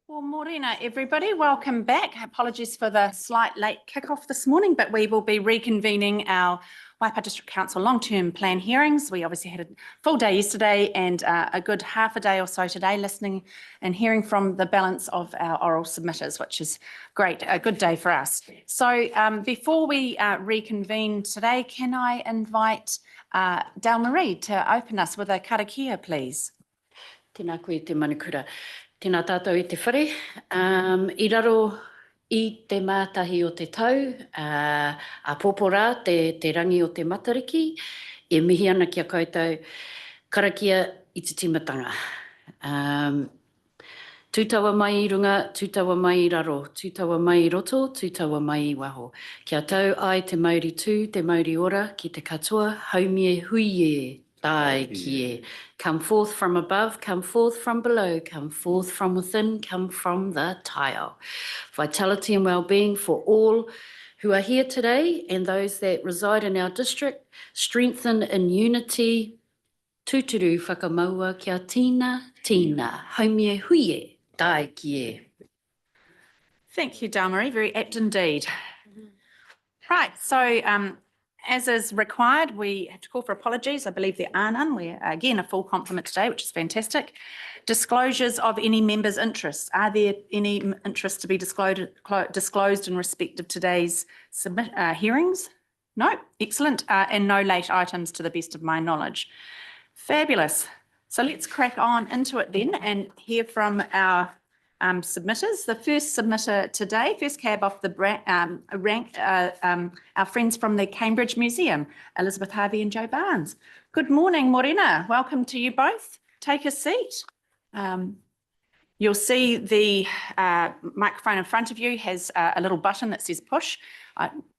Well, morena, everybody. Welcome back. Apologies for the slight late kickoff this morning, but we will be reconvening our Waipa District Council long-term plan hearings. We obviously had a full day yesterday and a good half a day or so today listening and hearing from the balance of our oral submitters, which is great, a good day for us. So before we reconvene today, can I invite Dal Marie to open us with a karakia, please? Tēnā koe te manikura. Tēnā tātou i te whare. I raro I te mātahi o te tau, a pōpora te rangi o te matariki, e mihi ana kia koutou karakia I te timatanga. Tūtaua mai I runga, tūtaua mai I raro, tūtaua mai I roto, tūtaua mai I waho. Kia tau ai te mauri tū, te mauri ora, ki te katoa, haumie huie. Kie. Come forth from above, come forth from below, come forth from within, come from the tile. Vitality and well-being for all who are here today and those that reside in our district, strengthen in unity. Tūturu whakamaua kia tina, haumie huie, kie. Thank you, Dal Marie. Very apt indeed. Right, so as is required, we have to call for apologies. I believe there are none. We're, again, a full complement today, which is fantastic. Disclosures of any members' interests. Are there any interests to be disclosed in respect of today's hearings? No, excellent. And no late items to the best of my knowledge. Fabulous. So let's crack on into it then and hear from our submitters. The first submitter today, first cab off the rank, our friends from the Cambridge Museum, Elizabeth Harvey and Joe Barnes. Good morning, morena. Welcome to you both. Take a seat. You'll see the microphone in front of you has a little button that says push.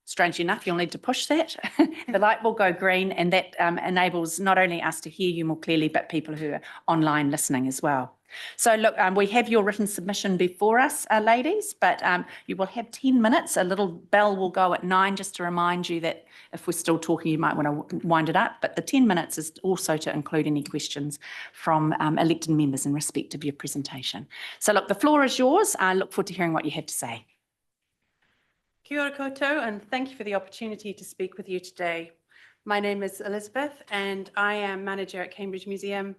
Strangely enough, you'll need to push that. The light will go green, and that enables not only us to hear you more clearly, but people who are online listening as well. So look, we have your written submission before us, ladies, but you will have 10 minutes. A little bell will go at 9 just to remind you that if we're still talking, you might want to wind it up. But the 10 minutes is also to include any questions from elected members in respect of your presentation. So look, the floor is yours. I look forward to hearing what you have to say. Kia ora koutou, and thank you for the opportunity to speak with you today. My name is Elizabeth, and I am manager at Cambridge Museum.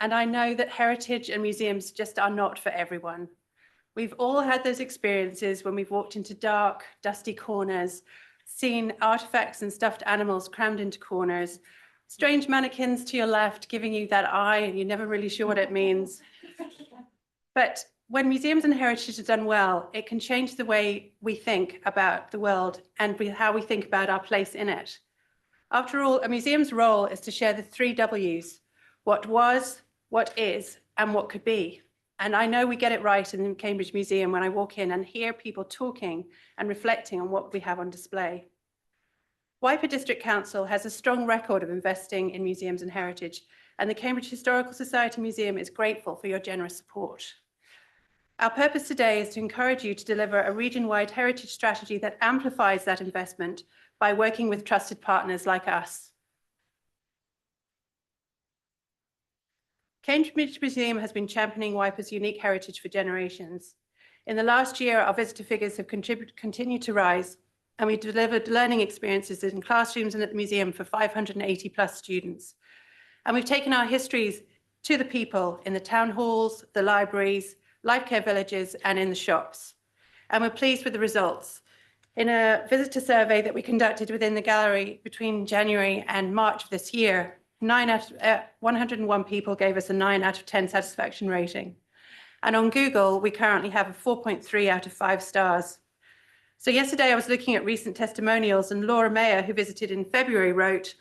And I know that heritage and museums just are not for everyone. We've all had those experiences when we've walked into dark, dusty corners, seen artifacts and stuffed animals crammed into corners, strange mannequins to your left giving you that eye and you're never really sure what it means. But when museums and heritage are done well, it can change the way we think about the world and how we think about our place in it. After all, a museum's role is to share the 3 W's: what was, what is, and what could be. And I know we get it right in the Cambridge Museum when I walk in and hear people talking and reflecting on what we have on display. Waipa District Council has a strong record of investing in museums and heritage, and the Cambridge Historical Society Museum is grateful for your generous support. Our purpose today is to encourage you to deliver a region-wide heritage strategy that amplifies that investment by working with trusted partners like us. Cambridge Museum has been championing Waipa's unique heritage for generations. In the last year, our visitor figures have continued to rise, and we delivered learning experiences in classrooms and at the museum for 580 plus students. And we've taken our histories to the people in the town halls, the libraries, life care villages, and in the shops. And we're pleased with the results. In a visitor survey that we conducted within the gallery between January and March of this year, 101 people gave us a 9 out of 10 satisfaction rating. And on Google, we currently have a 4.3 out of 5 stars. So yesterday I was looking at recent testimonials, and Laura Mayer, who visited in February, wrote,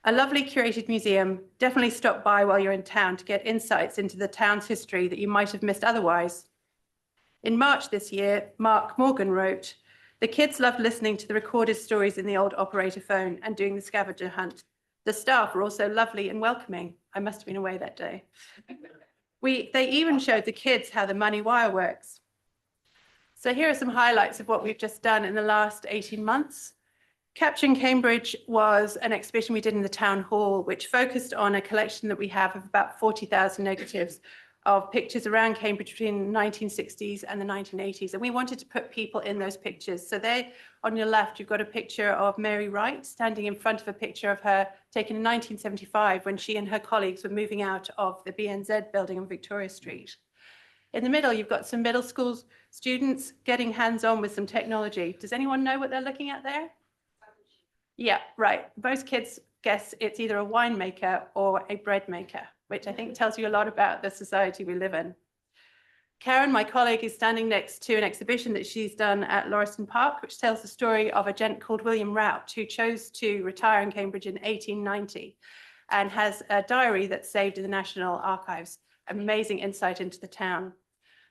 "A lovely curated museum. Definitely stop by while you're in town to get insights into the town's history that you might have missed otherwise." In March this year, Mark Morgan wrote, "The kids loved listening to the recorded stories in the old operator phone and doing the scavenger hunt. The staff were also lovely and welcoming." I must have been away that day. They even showed the kids how the money wire works. So here are some highlights of what we've just done in the last 18 months. Capturing Cambridge was an exhibition we did in the town hall, which focused on a collection that we have of about 40,000 negatives of pictures around Cambridge between the 1960s and the 1980s. And we wanted to put people in those pictures. So there on your left, you've got a picture of Mary Wright standing in front of a picture of her taken in 1975 when she and her colleagues were moving out of the BNZ building on Victoria Street. In the middle, you've got some middle school students getting hands-on with some technology. Does anyone know what they're looking at there? Yeah, right. Most kids guess it's either a winemaker or a bread maker, which I think tells you a lot about the society we live in. Karen, my colleague, is standing next to an exhibition that she's done at Lauriston Park, which tells the story of a gent called William Rout, who chose to retire in Cambridge in 1890 and has a diary that's saved in the National Archives. Amazing insight into the town.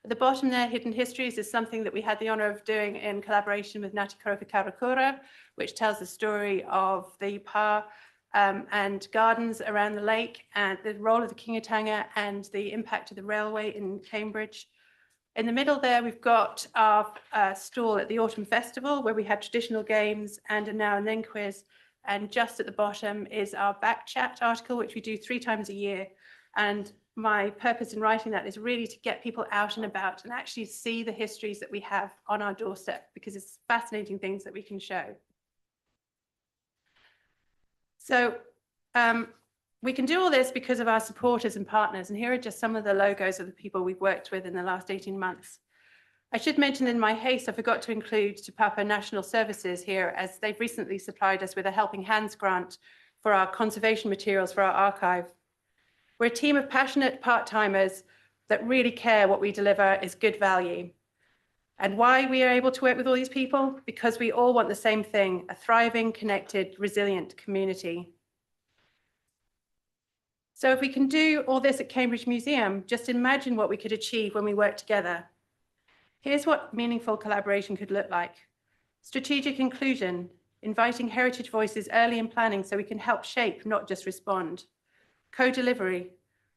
At the bottom there, Hidden Histories is something that we had the honour of doing in collaboration with Ngāti Karoka Karakura, which tells the story of the pa and gardens around the lake and the role of the kingatanga and the impact of the railway in Cambridge. In the middle there, we've got our stall at the Autumn Festival, where we had traditional games and a now and then quiz. And just at the bottom is our back chat article, which we do 3 times a year. And my purpose in writing that is really to get people out and about and actually see the histories that we have on our doorstep, because it's fascinating things that we can show. So we can do all this because of our supporters and partners. And here are just some of the logos of the people we've worked with in the last 18 months. I should mention in my haste, I forgot to include Te Papa National Services here, as they've recently supplied us with a Helping Hands grant for our conservation materials for our archive. We're a team of passionate part-timers that really care what we deliver is good value. And why we are able to work with all these people? Because we all want the same thing, a thriving, connected, resilient community. So if we can do all this at Cambridge Museum, just imagine what we could achieve when we work together. Here's what meaningful collaboration could look like. Strategic inclusion, inviting heritage voices early in planning so we can help shape, not just respond. Co-delivery,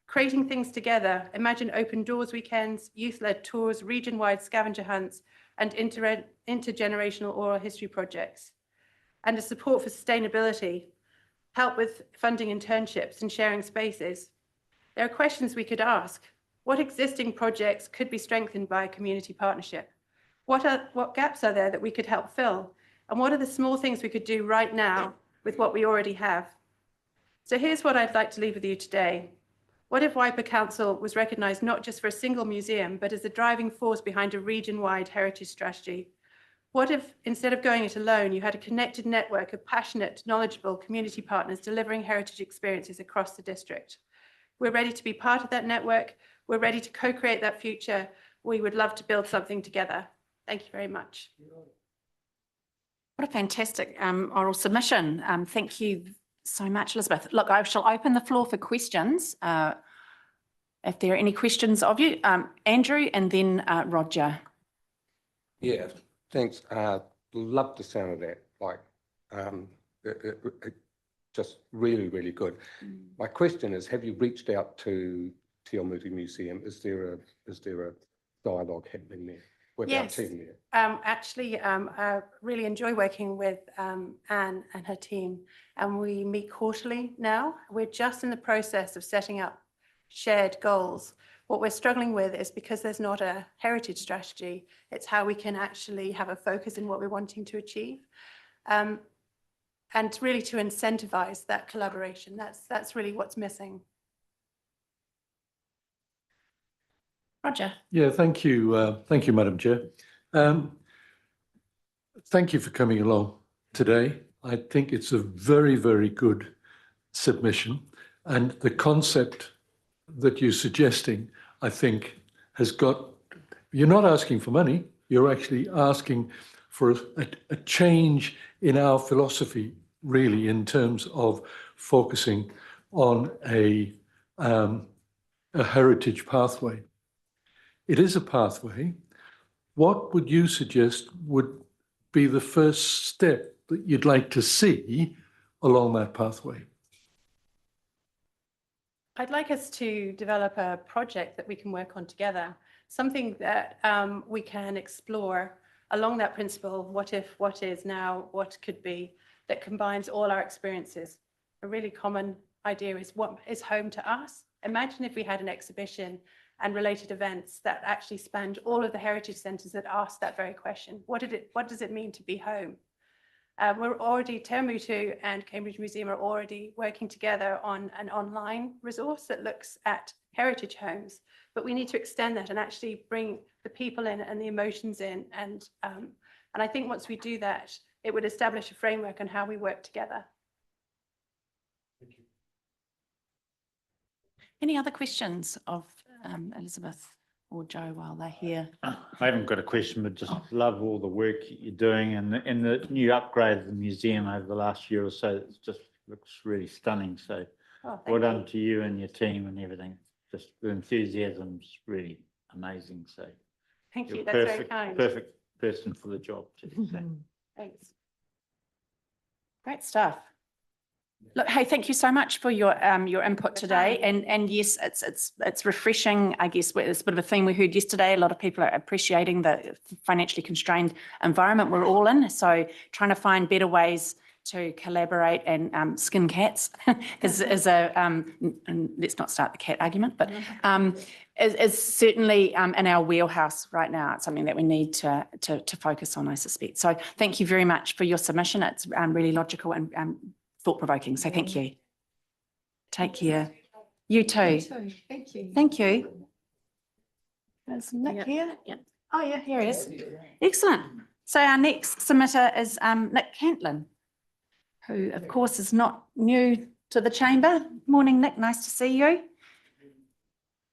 creating things together. Imagine open doors weekends, youth-led tours, region-wide scavenger hunts, and intergenerational oral history projects. And a support for sustainability, help with funding internships and sharing spaces. There are questions we could ask. What existing projects could be strengthened by a community partnership? What gaps are there that we could help fill? And what are the small things we could do right now with what we already have? So here's what I'd like to leave with you today. What if Waipa Council was recognised not just for a single museum, but as a driving force behind a region-wide heritage strategy? What if, instead of going it alone, you had a connected network of passionate, knowledgeable community partners delivering heritage experiences across the district? We're ready to be part of that network. We're ready to co-create that future. We would love to build something together. Thank you very much. What a fantastic oral submission. Thank you so much, Elizabeth. Look, I shall open the floor for questions. If there are any questions of you, Andrew and then Roger. Yeah, thanks. Love the sound of that. Like, just really, really good. My question is: have you reached out to Te Awamutu Museum? Is there a dialogue happening there with our team there? Actually, I really enjoy working with Anne and her team, and we meet quarterly now. We're just in the process of setting up shared goals. What we're struggling with is because there's not a heritage strategy, it's how we can actually have a focus in what we're wanting to achieve. And really to incentivize that collaboration. That's really what's missing. Roger. Yeah, thank you. Thank you, Madam Chair. Thank you for coming along today. I think it's a very, very good submission. And the concept that you're suggesting, I think, has got, you're not asking for money, you're actually asking for a change in our philosophy, really, in terms of focusing on a heritage pathway. It is a pathway. What would you suggest would be the first step that you'd like to see along that pathway? I'd like us to develop a project that we can work on together, something that we can explore along that principle. What if, what is now, what could be, that combines all our experiences. A really common idea is what is home to us. Imagine if we had an exhibition and related events that actually spanned all of the heritage centres that asked that very question. What does it mean to be home? Te Mutu and Cambridge Museum are already working together on an online resource that looks at heritage homes, but we need to extend that and actually bring the people in and the emotions in. And I think once we do that, it would establish a framework on how we work together. Any other questions of Elizabeth or Joe while they're here? I haven't got a question, but just love all the work you're doing and the new upgrade of the museum over the last year or so. It just looks really stunning. So well done to you and your team and everything. Just the enthusiasm's really amazing. So Thank you. you're That's very kind. perfect person for the job too. So. Thanks. Great stuff. Look, hey, thank you so much for your input today. And yes, it's refreshing. I guess it's a bit of a theme we heard yesterday. A lot of people are appreciating the financially constrained environment we're all in. So trying to find better ways to collaborate and skin cats is a and let's not start the cat argument, but is certainly in our wheelhouse right now. It's something that we need to focus on, I suspect. So thank you very much for your submission. It's really logical and thought-provoking. So thank you. Take care. You too. Thank you. Thank you. Is Nick here? Yeah. Oh yeah, here he is. Excellent. So our next submitter is Nick Kentland, who of course is not new to the chamber. Morning, Nick. Nice to see you.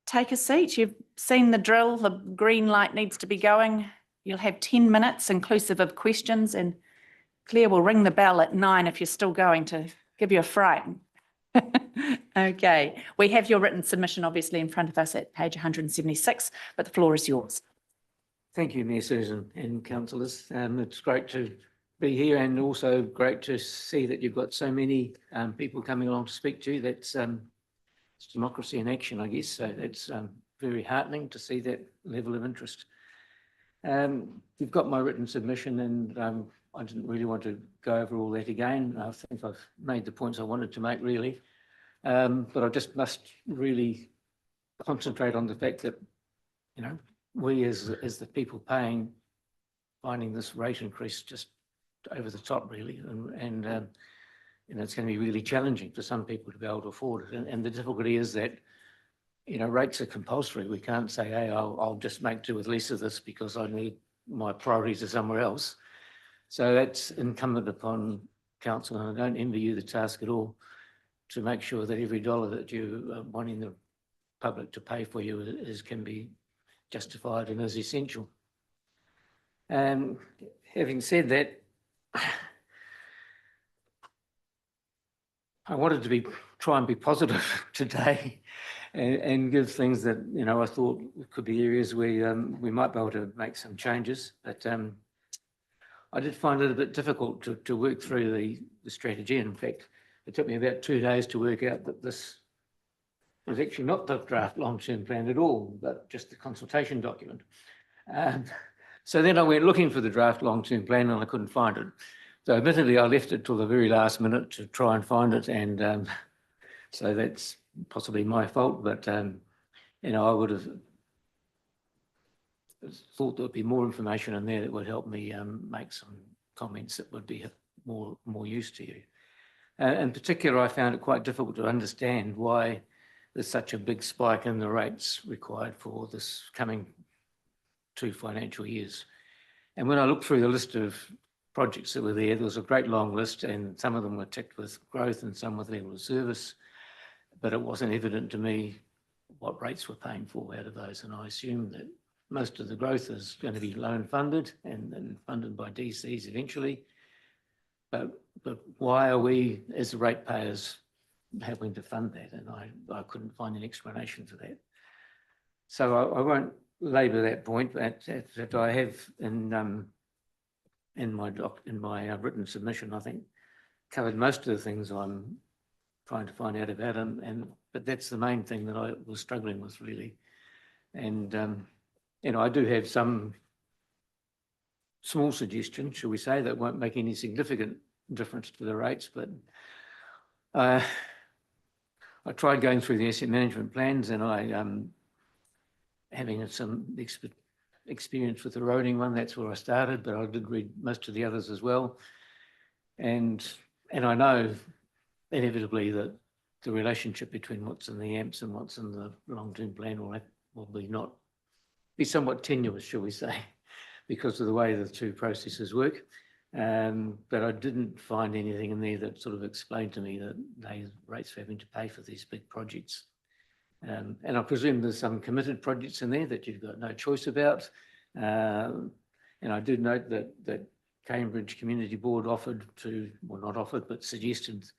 Take a seat. You've seen the drill. The green light needs to be going. You'll have 10 minutes inclusive of questions, and Claire will ring the bell at 9 if you're still going to give you a fright. Okay, we have your written submission obviously in front of us at page 176, but the floor is yours. Thank you, Mayor Susan and councillors. It's great to be here and also great to see that you've got so many people coming along to speak to you. That's it's democracy in action, I guess. So that's very heartening to see that level of interest. You've got my written submission and I didn't really want to go over all that again. I think I've made the points I wanted to make really. But I just must really concentrate on the fact that, you know, we as the people paying, finding this rate increase just over the top really. And you know, it's going to be really challenging for some people to be able to afford it. And the difficulty is that, you know, rates are compulsory. We can't say, hey, I'll just make do with less of this because I need my priorities are somewhere else. So that's incumbent upon council, and I don't envy you the task at all, to make sure that every dollar that you are wanting the public to pay for you can be justified and is essential. Having said that, I wanted to try and be positive today and give things that, you know, I thought could be areas where we might be able to make some changes, but I did find it a bit difficult to work through the strategy. In fact, it took me about 2 days to work out that this was actually not the draft long-term plan at all, but just the consultation document. So then I went looking for the draft long-term plan and I couldn't find it. So admittedly, I left it till the very last minute to try and find it. And so that's possibly my fault, but, you know, I would have thought there would be more information in there that would help me make some comments that would be more use to you. In particular, I found it quite difficult to understand why there's such a big spike in the rates required for this coming 2 financial years. And when I looked through the list of projects that were there, there was a great long list, and some of them were ticked with growth and some with level of service, but it wasn't evident to me what rates we're paying for out of those. And I assumed that most of the growth is going to be loan funded and funded by DCs eventually. But why are we, as the ratepayers, having to fund that? And I couldn't find an explanation for that. So I won't labour that point, but that I have in my written submission, I think, covered most of the things I'm trying to find out about them. But that's the main thing that I was struggling with really. And you know, I do have some small suggestions, shall we say, that won't make any significant difference to the rates, but I tried going through the asset management plans, and having some experience with the roading one, that's where I started, but I did read most of the others as well. And I know inevitably that the relationship between what's in the AMPs and what's in the long-term plan will be somewhat tenuous, shall we say, because of the way the two processes work. But I didn't find anything in there that sort of explained to me that they rates for having to pay for these big projects. And I presume there's some committed projects in there that you've got no choice about. And I did note that Cambridge Community Board suggested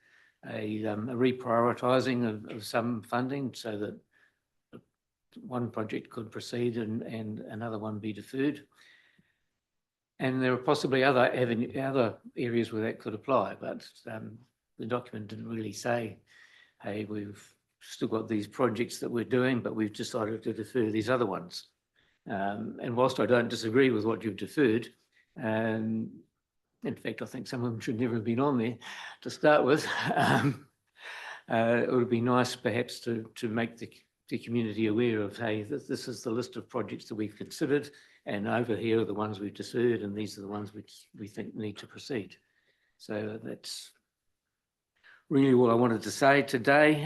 a reprioritising of some funding so that one project could proceed and another one be deferred. And there are possibly other areas where that could apply, but the document didn't really say, hey, we've still got these projects that we're doing, but we've decided to defer these other ones. And whilst I don't disagree with what you've deferred, in fact, I think some of them should never have been on there to start with. It would be nice perhaps to make the community aware of, hey, this is the list of projects that we've considered, and over here are the ones we've deferred, and these are the ones which we think need to proceed. So that's really all I wanted to say today,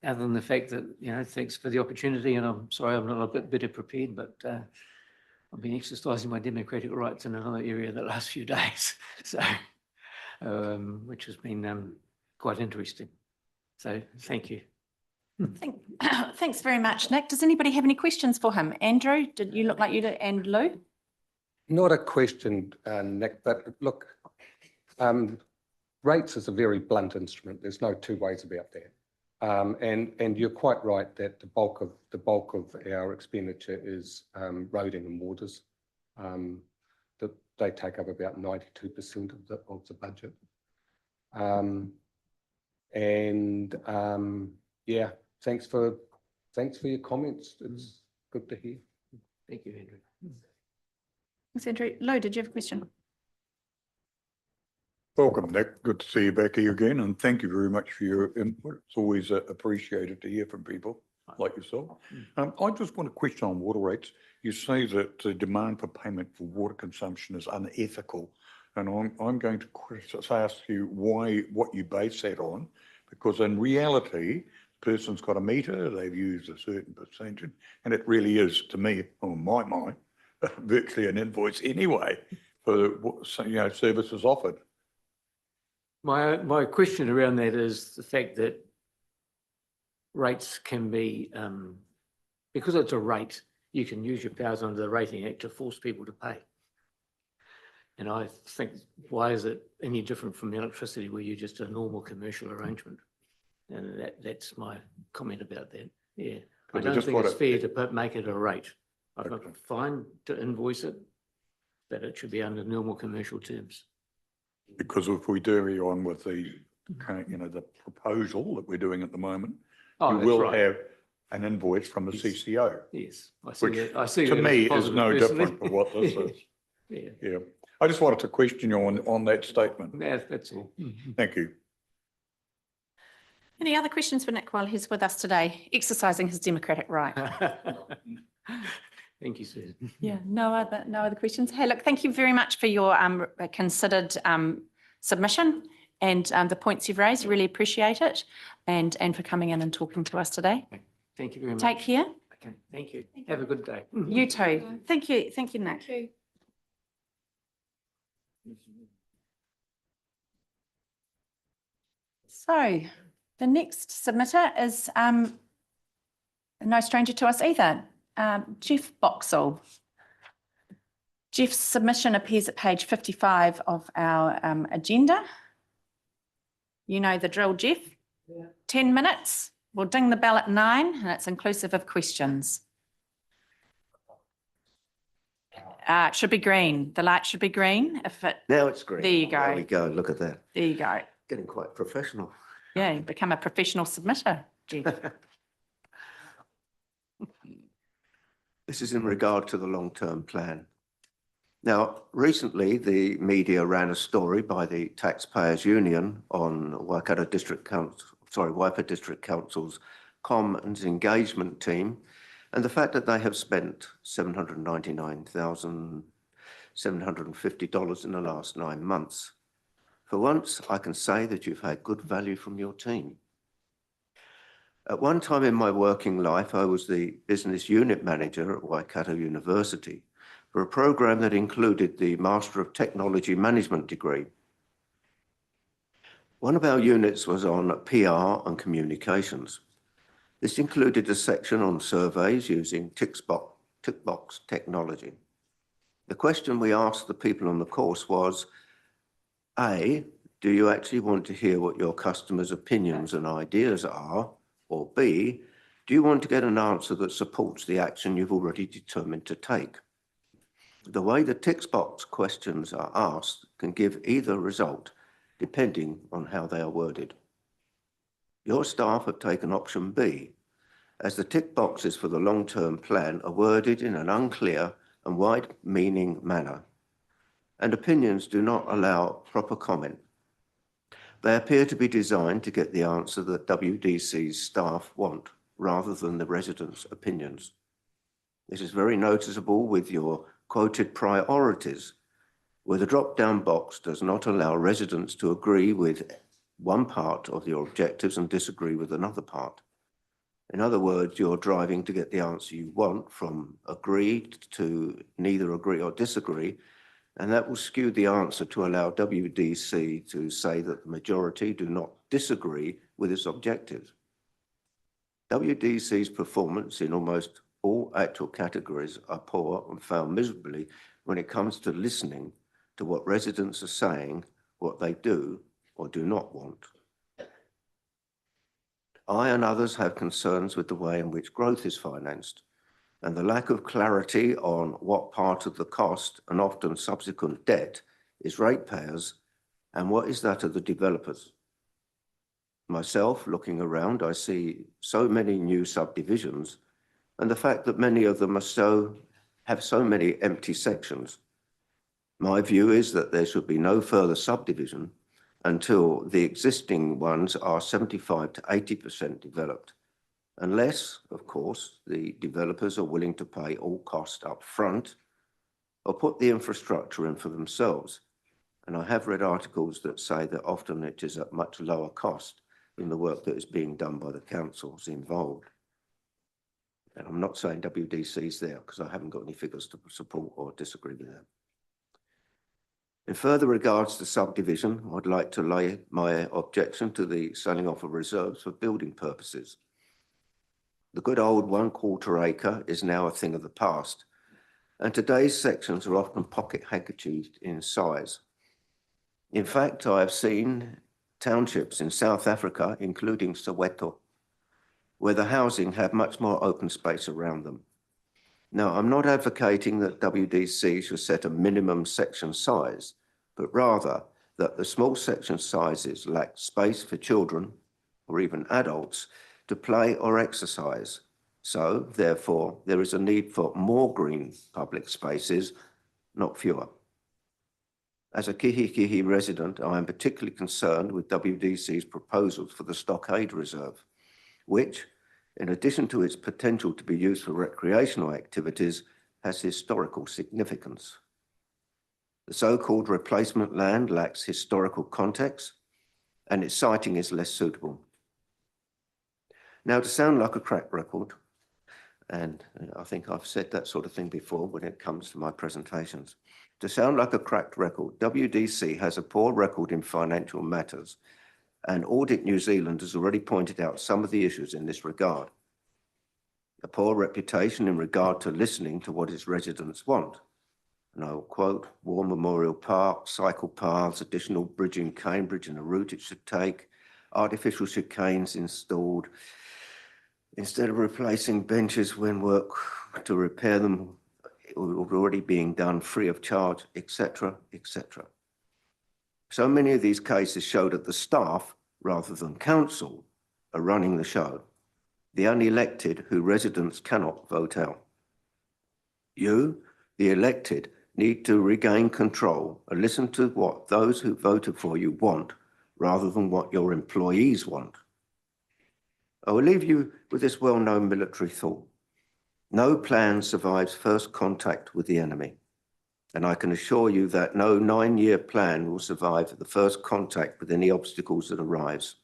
other than the fact that, thanks for the opportunity, and I'm sorry I'm not a bit better prepared, but I've been exercising my democratic rights in another area the last few days, so which has been quite interesting. So thank you. Thanks very much, Nick. Does anybody have any questions for him? Andrew, did you look like you did, and Lou? Not a question, Nick, but look, rates is a very blunt instrument. There's no two ways about that. And you're quite right that the bulk of our expenditure is roading and waters. That they take up about 92% of the budget. Yeah, thanks for your comments. It's good to hear. Thank you, Andrew. Thanks, Andrew. Lou, did you have a question? Welcome, Nick. Good to see you back here again, and thank you very much for your input. It's always appreciated to hear from people like yourself. I just want a question on water rates. You say that the demand for payment for water consumption is unethical, and I'm going to ask you what you base that on, because in reality, the person's got a meter, they've used a certain percentage, and it really is, to me, on my mind, virtually an invoice anyway for services offered. My question around that is the fact that rates can be, because it's a rate, you can use your powers under the Rating Act to force people to pay. And I think, why is it any different from electricity where you're just a normal commercial arrangement? And that's my comment about that. Yeah, I don't think it's fair to make it a rate. I'm fine to invoice it, but it should be under normal commercial terms. Because if we carry on with the proposal that we're doing at the moment, you will have an invoice from the CCO. Yes, I see. To me, is no different from what this is. Yeah. I just wanted to question you on that statement. Yeah, that's all. Thank you. Any other questions for Nick while he's with us today, exercising his democratic right? Thank you, Susan. Yeah, no other questions. Hey, look, thank you very much for your considered submission and the points you've raised. Really appreciate it, and for coming in and talking to us today. Thank you very much. Take care. Okay, thank you. Have a good day. You too. Thank you, Nick. Thank you. So the next submitter is no stranger to us either. Jeff Boxel. Jeff's submission appears at page 55 of our agenda. You know the drill, Jeff. Yeah. 10 minutes. We'll ding the bell at 9, and it's inclusive of questions. It should be green. The light should be green. Now it's green. There you go. There we go. Look at that. There you go. Getting quite professional. Yeah, you become a professional submitter, Jeff. This is in regard to the long-term plan. Now, recently, the media ran a story by the Taxpayers Union on Waikato District Council, Waipa District Council's Commons engagement team, and the fact that they have spent $799,750 in the last 9 months. For once, I can say that you've had good value from your team. At one time in my working life, I was the business unit manager at Waikato University for a program that included the Master of Technology Management degree. One of our units was on PR and communications. This included a section on surveys using tick box technology. The question we asked the people on the course was, A, do you actually want to hear what your customers' opinions and ideas are? Or B, do you want to get an answer that supports the action you've already determined to take? The way the tick box questions are asked can give either result, depending on how they are worded. Your staff have taken option B, as the tick boxes for the long-term plan are worded in an unclear and wide-meaning manner, and opinions do not allow proper comment. They appear to be designed to get the answer that WDC's staff want, rather than the residents' opinions. This is very noticeable with your quoted priorities, where the drop-down box does not allow residents to agree with one part of your objectives and disagree with another part. In other words, you're driving to get the answer you want from agreed to neither agree or disagree, and that will skew the answer to allow WDC to say that the majority do not disagree with its objectives. WDC's performance in almost all actual categories are poor and fail miserably when it comes to listening to what residents are saying, what they do or do not want. I and others have concerns with the way in which growth is financed and the lack of clarity on what part of the cost and often subsequent debt is ratepayers and what is that of the developers. Myself, looking around, I see so many new subdivisions, and the fact that many of them have so many empty sections. My view is that there should be no further subdivision until the existing ones are 75 to 80% developed, unless, of course, the developers are willing to pay all cost up front or put the infrastructure in for themselves. And I have read articles that say that often it is at much lower cost than the work that is being done by the councils involved. And I'm not saying WDC's there because I haven't got any figures to support or disagree with them. In further regards to subdivision, I'd like to lay my objection to the selling off of reserves for building purposes. The good old 1/4 acre is now a thing of the past, and today's sections are often pocket handkerchiefed in size. In fact, I have seen townships in South Africa, including Soweto, where the housing have much more open space around them. Now, I'm not advocating that WDC should set a minimum section size, but rather that the small section sizes lack space for children or even adults to play or exercise. So, therefore, there is a need for more green public spaces, not fewer. As a Kihikihi resident, I am particularly concerned with WDC's proposals for the Stockade Reserve, which, in addition to its potential to be used for recreational activities, has historical significance. The so-called replacement land lacks historical context, and its siting is less suitable. Now, to sound like a crack record, and I think I've said that sort of thing before when it comes to my presentations, to sound like a cracked record, WDC has a poor record in financial matters, and Audit New Zealand has already pointed out some of the issues in this regard. A poor reputation in regard to listening to what its residents want. And I will quote, War Memorial Park, cycle paths, additional bridge in Cambridge and the route it should take, artificial chicanes installed, instead of replacing benches when work to repair them already being done free of charge, etc., etc. So many of these cases show that the staff, rather than council, are running the show, the unelected who residents cannot vote out. You, the elected, need to regain control and listen to what those who voted for you want rather than what your employees want. I will leave you with this well-known military thought. No plan survives first contact with the enemy. And I can assure you that no 9-year plan will survive the first contact with any obstacles that arise.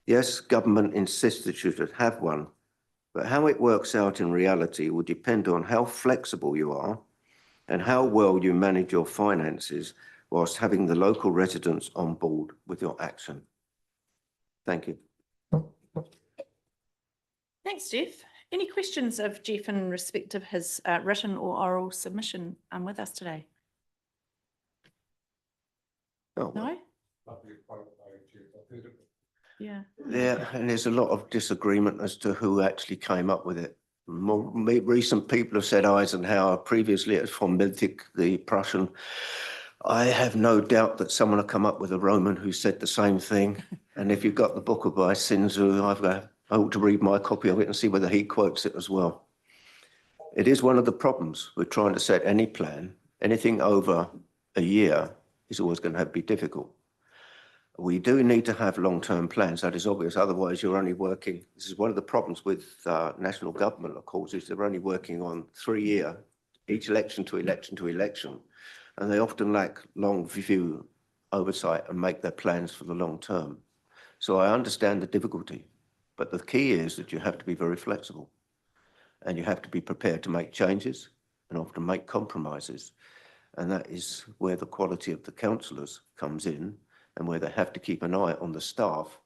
Yes, government insists that you should have one, but how it works out in reality will depend on how flexible you are and how well you manage your finances whilst having the local residents on board with your action. Thank you. Thanks, Jeff. Any questions of Jeff in respect of his written or oral submission with us today? Oh, No? Yeah. yeah, and there's a lot of disagreement as to who actually came up with it. More recent people have said Eisenhower, previously it was von Miltig, the Prussian. I have no doubt that someone will come up with a Roman who said the same thing. And if you've got the book by Sun Tzu, I ought to read my copy of it and see whether he quotes it as well. It is one of the problems with trying to set any plan. Anything over a year is always going to be difficult. We do need to have long-term plans, that is obvious, otherwise you're only working, this is one of the problems with national government, of course, is they're only working on 3-year, each election to election to election, and they often lack long view oversight and make their plans for the long term. So I understand the difficulty, but the key is that you have to be very flexible and you have to be prepared to make changes and often make compromises. And that is where the quality of the councillors comes in, and where they have to keep an eye on the staff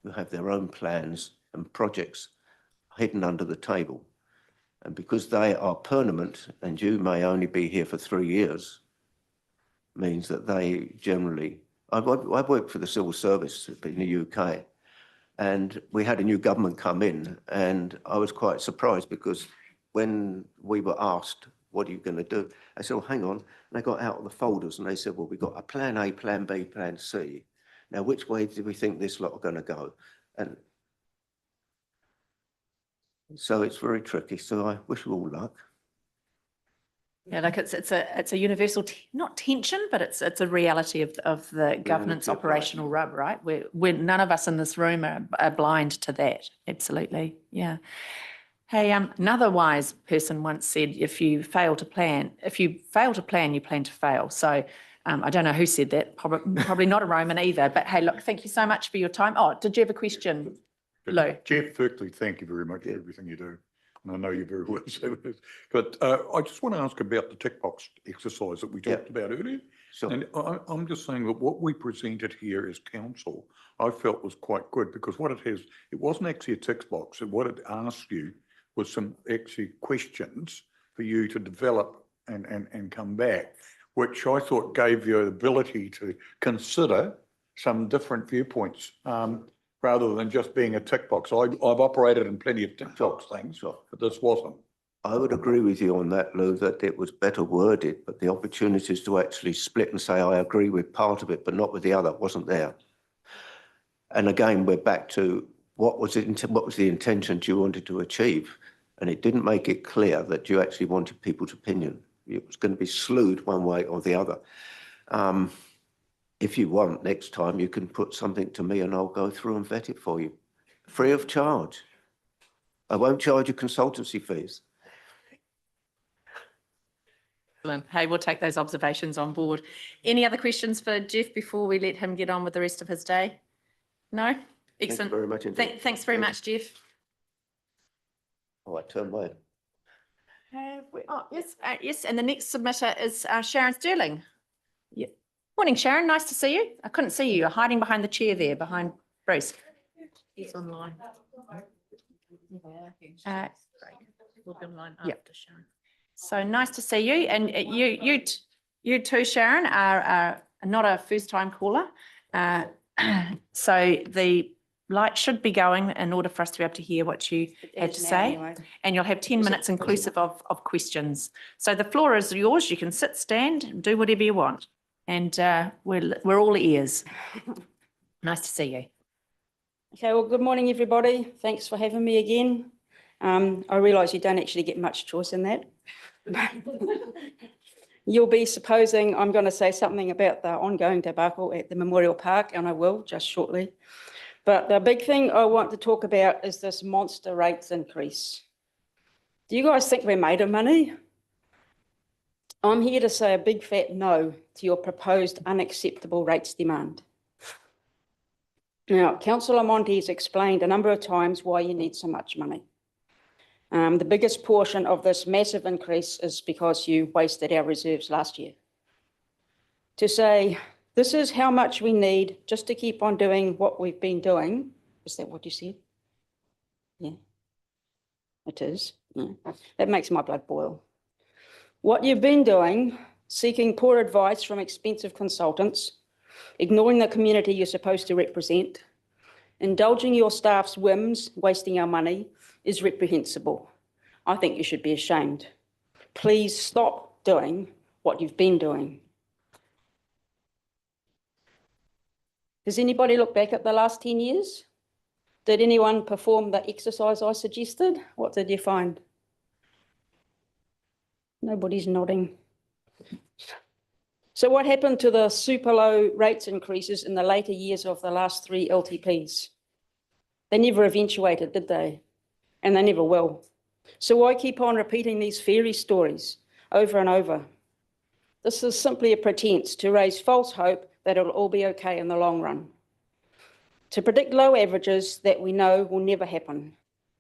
who have their own plans and projects hidden under the table. And because they are permanent and you may only be here for 3 years, means that they generally, I've worked for the civil service in the UK, and we had a new government come in, and I was quite surprised because when we were asked, what are you going to do? I said, well, hang on. And they got out of the folders and they said, well, we've got a plan A, plan B, plan C. Now, which way do we think this lot are going to go? And so it's very tricky. So I wish you all luck. Yeah, like it's a universal, not tension, but it's a reality of the governance operational rub, right? We're none of us in this room are blind to that. Absolutely. Yeah. Hey, another wise person once said, if you fail to plan, you plan to fail. So I don't know who said that, probably not a Roman either, but hey, look, thank you so much for your time. Oh, did you have a question, Lou? Jeff, firstly, thank you very much for everything you do. And I know you very well. But I just want to ask about the tick box exercise that we talked about earlier. Sure. And I'm just saying that what we presented here as council, I felt was quite good, because what it has, it wasn't actually a tick box. And what it asked you was some actually questions for you to develop and come back, which I thought gave you the ability to consider some different viewpoints rather than just being a tick box. I've operated in plenty of tick box things, but this wasn't. I would agree with you on that, Lou, that it was better worded, but the opportunities to actually split and say, I agree with part of it, but not with the other, wasn't there. And again, we're back to what was the intention you wanted to achieve? And it didn't make it clear that you actually wanted people's opinion. It was going to be slewed one way or the other. If you want, next time you can put something to me and I'll go through and vet it for you, free of charge. I won't charge you consultancy fees. Excellent. Hey, we'll take those observations on board. Any other questions for Jeff before we let him get on with the rest of his day? No? Excellent. Thank you very much indeed. Thanks very much, Jeff. Oh, I turned my head. Yes, and the next submitter is Sharon Sterling. Yeah. Morning, Sharon. Nice to see you. I couldn't see you. You're hiding behind the chair there, behind Bruce. He's online. We'll be online after Sharon. So nice to see you. And you too, Sharon, are not a first-time caller. So the light should be going in order for us to be able to hear what you had to say. Anyway. And you'll have 10 minutes inclusive of questions. So the floor is yours. You can sit, stand, do whatever you want. And we're all ears. Nice to see you. Okay, well, good morning, everybody. Thanks for having me again. I realise you don't actually get much choice in that. You'll be supposing I'm going to say something about the ongoing debacle at the Memorial Park, and I will just shortly. But the big thing I want to talk about is this monster rates increase. Do you guys think we're made of money? I'm here to say a big fat no to your proposed unacceptable rates demand. Now, Councillor Monti has explained a number of times why you need so much money. The biggest portion of this massive increase is because you wasted our reserves last year. To say, this is how much we need just to keep on doing what we've been doing. Is that what you said? Yeah, it is. Yeah. That makes my blood boil. What you've been doing, seeking poor advice from expensive consultants, ignoring the community you're supposed to represent, indulging your staff's whims, wasting our money, is reprehensible. I think you should be ashamed. Please stop doing what you've been doing. Does anybody look back at the last 10 years? Did anyone perform the exercise I suggested? What did you find? Nobody's nodding. So what happened to the super low rates increases in the later years of the last 3 LTPs? They never eventuated, did they? And they never will. So why keep on repeating these fairy stories over and over? This is simply a pretense to raise false hope that it'll all be okay in the long run. To predict low averages that we know will never happen.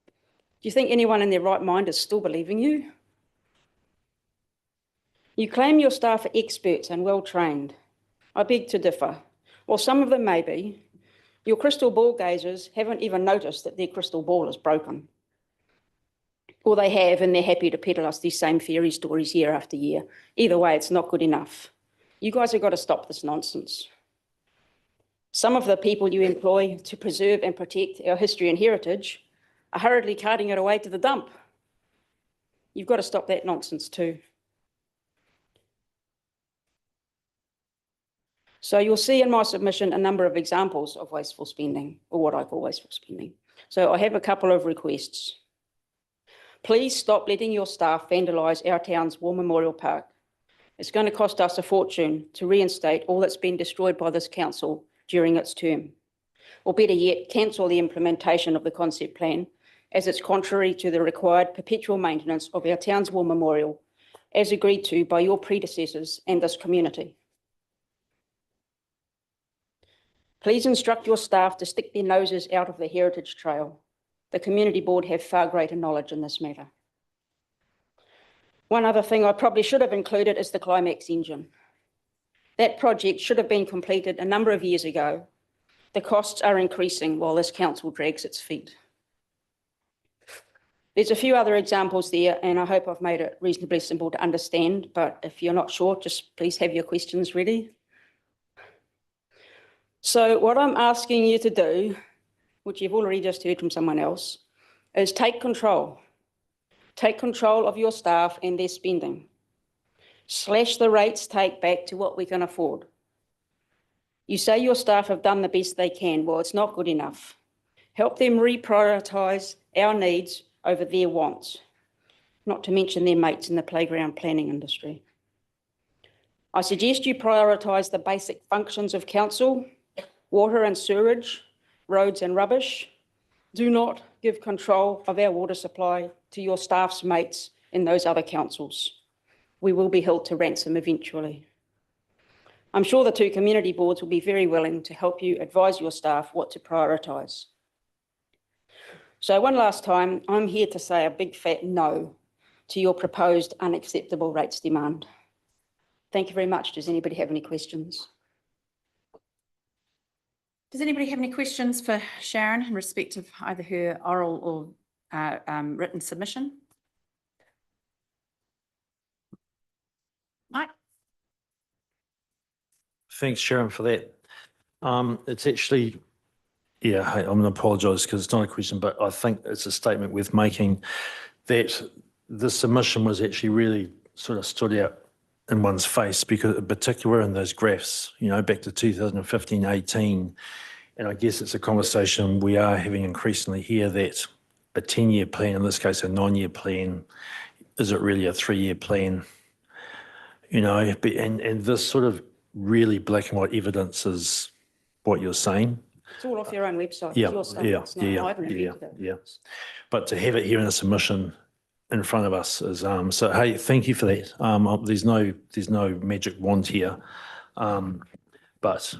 Do you think anyone in their right mind is still believing you? You claim your staff are experts and well-trained. I beg to differ. While some of them may be, your crystal ball gazers haven't even noticed that their crystal ball is broken. Or they have, and they're happy to peddle us these same fairy stories year after year. Either way, it's not good enough. You guys have got to stop this nonsense. Some of the people you employ to preserve and protect our history and heritage are hurriedly carting it away to the dump. You've got to stop that nonsense too. So you'll see in my submission a number of examples of wasteful spending, or what I call wasteful spending. So I have a couple of requests. Please stop letting your staff vandalise our town's War Memorial Park. It's going to cost us a fortune to reinstate all that's been destroyed by this council during its term. Or better yet, cancel the implementation of the concept plan, as it's contrary to the required perpetual maintenance of our town's War Memorial, as agreed to by your predecessors and this community. Please instruct your staff to stick their noses out of the heritage trail. The community board have far greater knowledge in this matter. One other thing I probably should have included is the Climax engine. That project should have been completed a number of years ago. The costs are increasing while this council drags its feet. There's a few other examples there, and I hope I've made it reasonably simple to understand, but if you're not sure, just please have your questions ready. So what I'm asking you to do, which you've already just heard from someone else, is take control. Take control of your staff and their spending. Slash the rates take back to what we can afford. You say your staff have done the best they can. Well, it's not good enough. Help them reprioritise our needs over their wants, not to mention their mates in the playground planning industry. I suggest you prioritise the basic functions of council: water and sewerage, roads and rubbish. Do not give control of our water supply to your staff's mates in those other councils. We will be held to ransom eventually. I'm sure the 2 community boards will be very willing to help you advise your staff what to prioritise. So one last time, I'm here to say a big fat no to your proposed unacceptable rates demand. Thank you very much. Does anybody have any questions? Does anybody have any questions for Sharon in respect of either her oral or written submission? Mike? Thanks, Sharon, for that. It's actually, yeah, I'm going to apologise because it's not a question, but I think it's a statement worth making that the submission was actually really sort of stood out in one's face, because in particular in those graphs, you know, back to 2015-18, and I guess it's a conversation we are having increasingly here, that a 10-year plan, in this case a 9-year plan, is it really a 3-year plan? you know, and this sort of really black and white evidence is what you're saying. It's all off your own website. Yeah, It's your stuff. yeah, It's not, I haven't reviewed it. yeah. But to have it here in a submission in front of us is, so hey, thank you for that. There's no magic wand here, but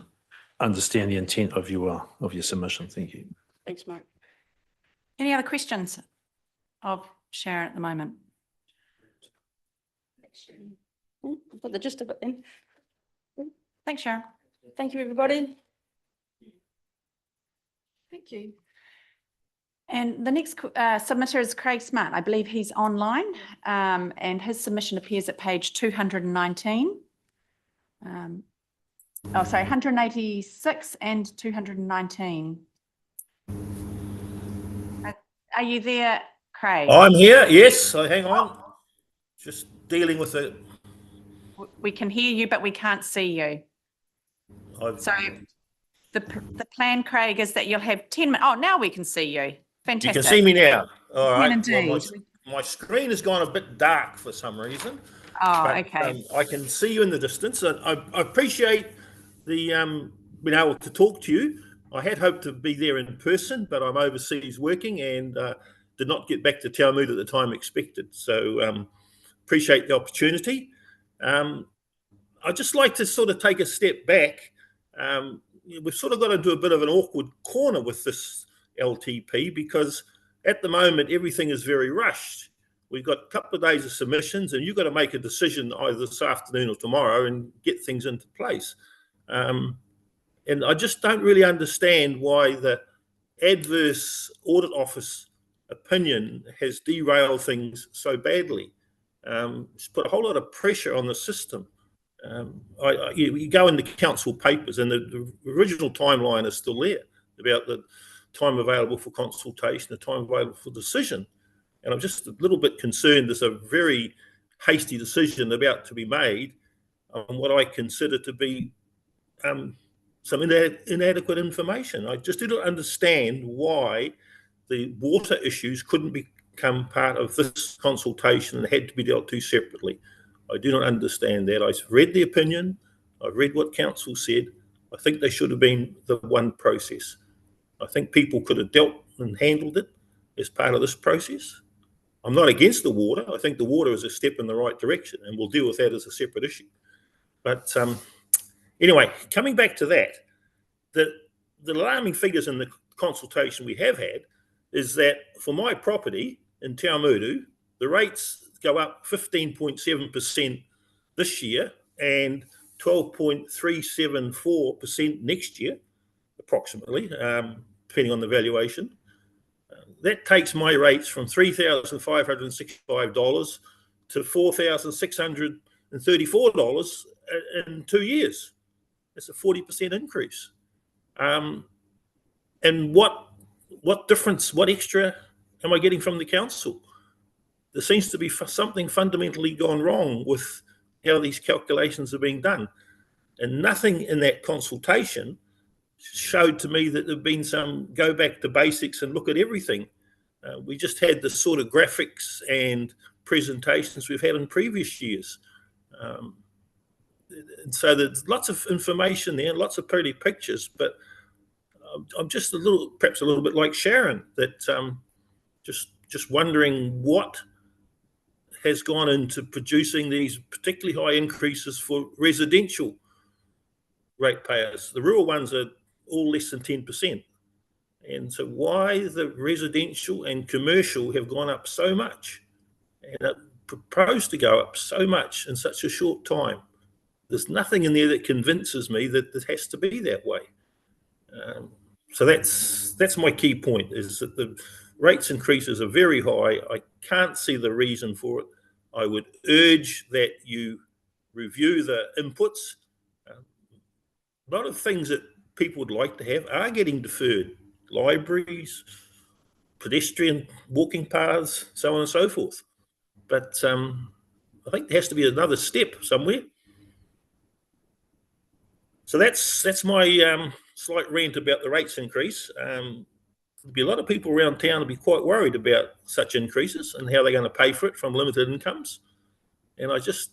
understand the intent of your submission. Thank you. Thanks, Mark. Any other questions of Sharon at the moment? I've got the gist of it then. Thanks, Sharon. Thank you, everybody. Thank you. And the next submitter is Craig Smart. I believe he's online, and his submission appears at page 219. Oh, sorry, 186 and 219. Are you there, Craig? I'm here, yes. So hang on. Just dealing with it. We can hear you, but we can't see you. So the plan, Craig, is that you'll have 10 minutes. Oh, now we can see you. Fantastic. You can see me now. All right. Indeed. Well, my screen has gone a bit dark for some reason. Oh, but, okay. I can see you in the distance. And I appreciate the being able to talk to you. I had hoped to be there in person, but I'm overseas working and did not get back to Te Awamutu at the time expected. So appreciate the opportunity. I'd just like to sort of take a step back. We've sort of got into a bit of an awkward corner with this LTP because at the moment everything is very rushed. We've got a couple of days of submissions and you've got to make a decision either this afternoon or tomorrow and get things into place. And I just don't really understand why the adverse audit office opinion has derailed things so badly. It's put a whole lot of pressure on the system. You go into council papers and the original timeline is still there about the time available for consultation, the time available for decision. And I'm just a little bit concerned there's a very hasty decision about to be made on what I consider to be some inadequate information. I just didn't understand why the water issues couldn't become part of this consultation and had to be dealt with separately. I do not understand that. I've read the opinion. I've read what council said. I think they should have been the one process. I think people could have dealt and handled it as part of this process. I'm not against the water. I think the water is a step in the right direction and we'll deal with that as a separate issue. But anyway, coming back to that, the alarming figures in the consultation we have had is that for my property in Te Awamutu, the rates go up 15.7% this year and 12.374% next year, approximately, depending on the valuation. That takes my rates from $3,565 to $4,634 in 2 years. That's a 40% increase. And what difference, what extra am I getting from the council? There seems to be something fundamentally gone wrong with how these calculations are being done. And nothing in that consultation showed to me that there've been some go back to basics and look at everything. We just had the sort of graphics and presentations we've had in previous years. And so there's lots of information there, lots of pretty pictures, but I'm just perhaps a little bit like Sharon, that just wondering what has gone into producing these particularly high increases for residential ratepayers. The rural ones are all less than 10%. And so why the residential and commercial have gone up so much and are proposed to go up so much in such a short time? There's nothing in there that convinces me that it has to be that way. So that's my key point, is that the rates increases are very high. I can't see the reason for it. I would urge that you review the inputs. A lot of things that people would like to have are getting deferred. Libraries, pedestrian walking paths, so on and so forth. But I think there has to be another step somewhere. So that's my slight rant about the rates increase. There'll be a lot of people around town will be quite worried about such increases and how they're going to pay for it from limited incomes. And I just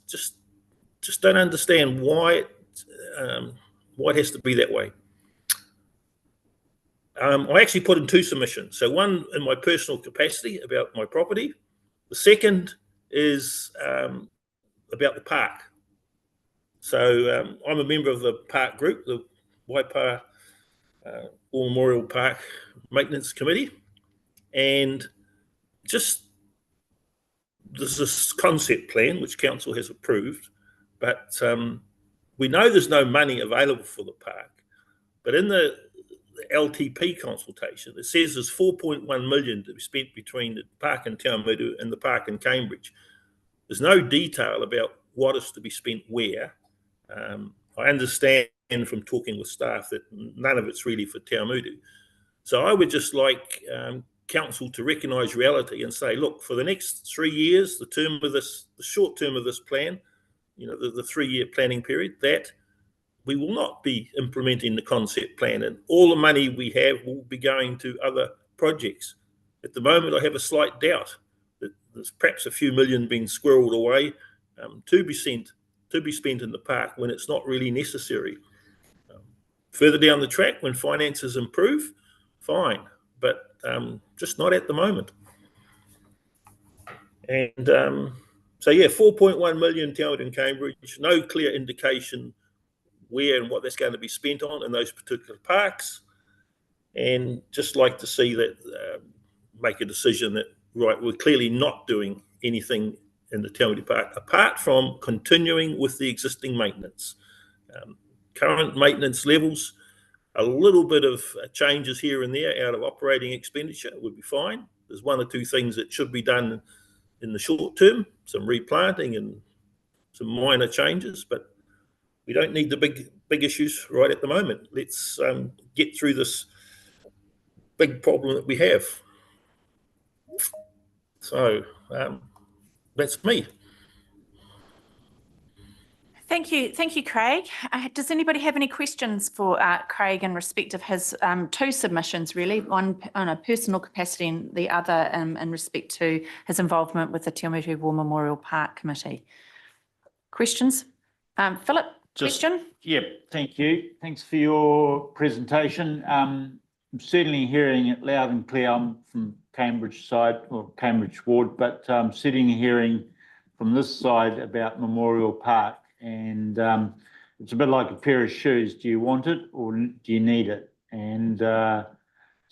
just don't understand why it has to be that way. I actually put in 2 submissions. So one in my personal capacity about my property. The second is about the park. So I'm a member of the park group, the Waipa War Memorial Park Maintenance Committee, and just there's this concept plan which council has approved, but we know there's no money available for the park. But in the LTP consultation, it says there's 4.1 million to be spent between the park in Taumutu and the park in Cambridge. There's no detail about what is to be spent where. I understand from talking with staff that none of it's really for Taumutu. So I would just like council to recognise reality and say, look, for the next 3 years, the short term of this plan, the 3-year planning period, that we will not be implementing the concept plan, and all the money we have will be going to other projects. At the moment, I have a slight doubt that there's perhaps a few million being squirreled away to be spent in the park when it's not really necessary. Further down the track, when finances improve, fine, but just not at the moment. And so, yeah, 4.1 million Taumutu and Cambridge, no clear indication where and what that's going to be spent on in those particular parks, and just like to see that make a decision that, right, we're clearly not doing anything in the Taumutu Park apart from continuing with the existing maintenance. Current maintenance levels, a little bit of changes here and there out of operating expenditure would be fine. There's 1 or 2 things that should be done in the short term, some replanting and some minor changes, but we don't need the big issues right at the moment. Let's get through this big problem that we have. So that's me. Thank you, Craig. Does anybody have any questions for Craig in respect of his 2 submissions, really? One on a personal capacity and the other in respect to his involvement with the Taumutu War Memorial Park Committee. Questions? Philip, question? Yeah, thank you. Thanks for your presentation. I'm certainly hearing it loud and clear. I'm from Cambridge side, or Cambridge ward, but sitting hearing from this side about Memorial Park, and it's a bit like a pair of shoes. Do you want it or do you need it? And so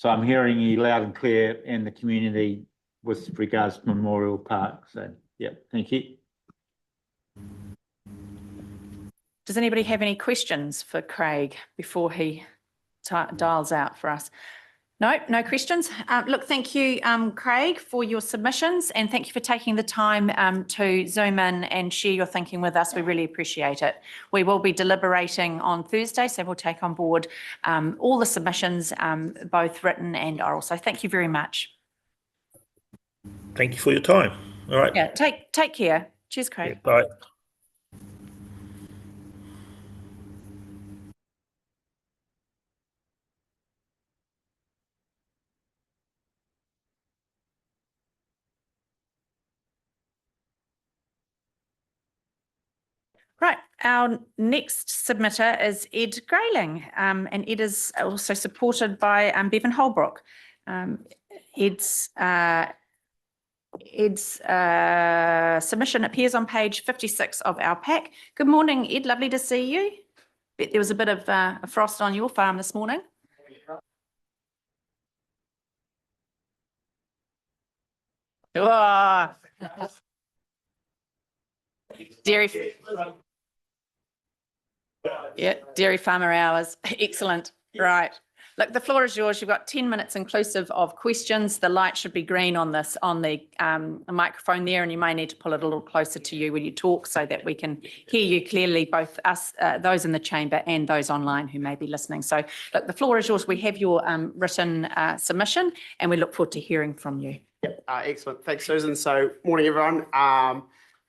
I'm hearing you loud and clear, and the community with regards to Memorial Park. So, yeah, thank you. Does anybody have any questions for Craig before he dials out for us? No questions. Look, thank you, Craig, for your submissions, and thank you for taking the time to Zoom in and share your thinking with us. We really appreciate it. We will be deliberating on Thursday, so we'll take on board all the submissions, both written and oral. So thank you very much. Thank you for your time. All right. Yeah, take care. Cheers, Craig. Yeah, bye. Right, our next submitter is Ed Grayling, and Ed is also supported by Bevan Holbrook. Ed's submission appears on page 56 of our pack. Good morning, Ed, lovely to see you. Bet there was a bit of a frost on your farm this morning. Oh. Dairy farmer hours. Excellent. Right. Look, the floor is yours. You've got 10 minutes inclusive of questions. The light should be green on the microphone there, and you may need to pull it a little closer to you when you talk so that we can hear you clearly, both us, those in the chamber and those online who may be listening. So look, the floor is yours. We have your written submission, and we look forward to hearing from you. Yep, excellent. Thanks, Susan. So morning, everyone.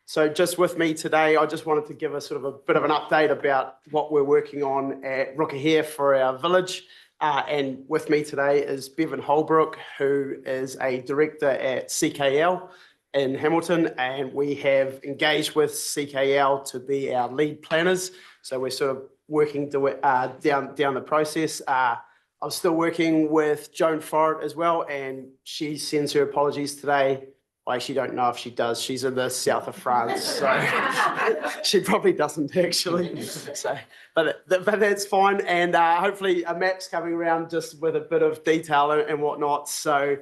So just with me today, I just wanted to give a sort of a bit of an update about what we're working on at Rukahia for our village. And with me today is Bevan Holbrook, who is a director at CKL in Hamilton, and we have engaged with CKL to be our lead planners. So we're sort of working down the process. I'm still working with Joan Forrett as well, and she sends her apologies today. I actually don't know if she does. She's in the south of France, so she probably doesn't actually. So, but that's fine. And hopefully a map's coming around just with a bit of detail and whatnot. So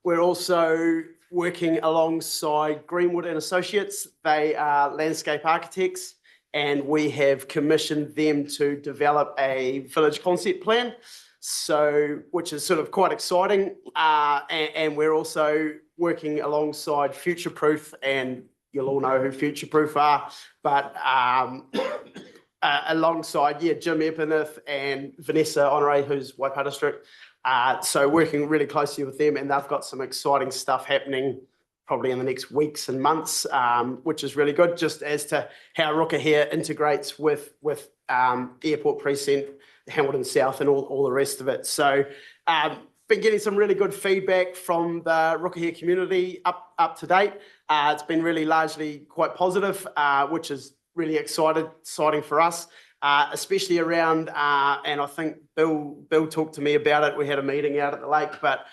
we're also working alongside Greenwood and Associates. They are landscape architects, and we have commissioned them to develop a village concept plan. So, which is sort of quite exciting. And we're also working alongside Future Proof, and you'll all know who Future Proof are, but alongside, Jim Epineth and Vanessa Honore, who's Waipa District. So working really closely with them, and they've got some exciting stuff happening probably in the next weeks and months, which is really good, just as to how Rukahia integrates with Airport Precinct, Hamilton South, and all the rest of it. So been getting some really good feedback from the Rukahia community up to date. It's been really largely quite positive, which is really exciting for us, especially around, and I think Bill talked to me about it. We had a meeting out at the lake, but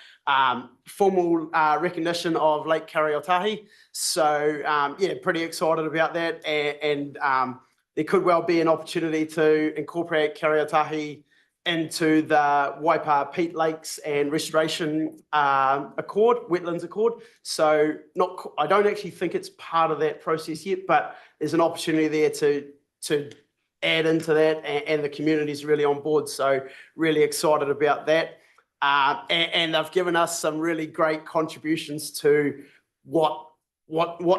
formal recognition of Lake Kariotahi. So pretty excited about that, and there could well be an opportunity to incorporate Kariotahi into the Waipa Peat Lakes and Restoration Wetlands Accord. So I don't actually think it's part of that process yet, but there's an opportunity there to add into that, and the community is really on board. So really excited about that. And they've given us some really great contributions to what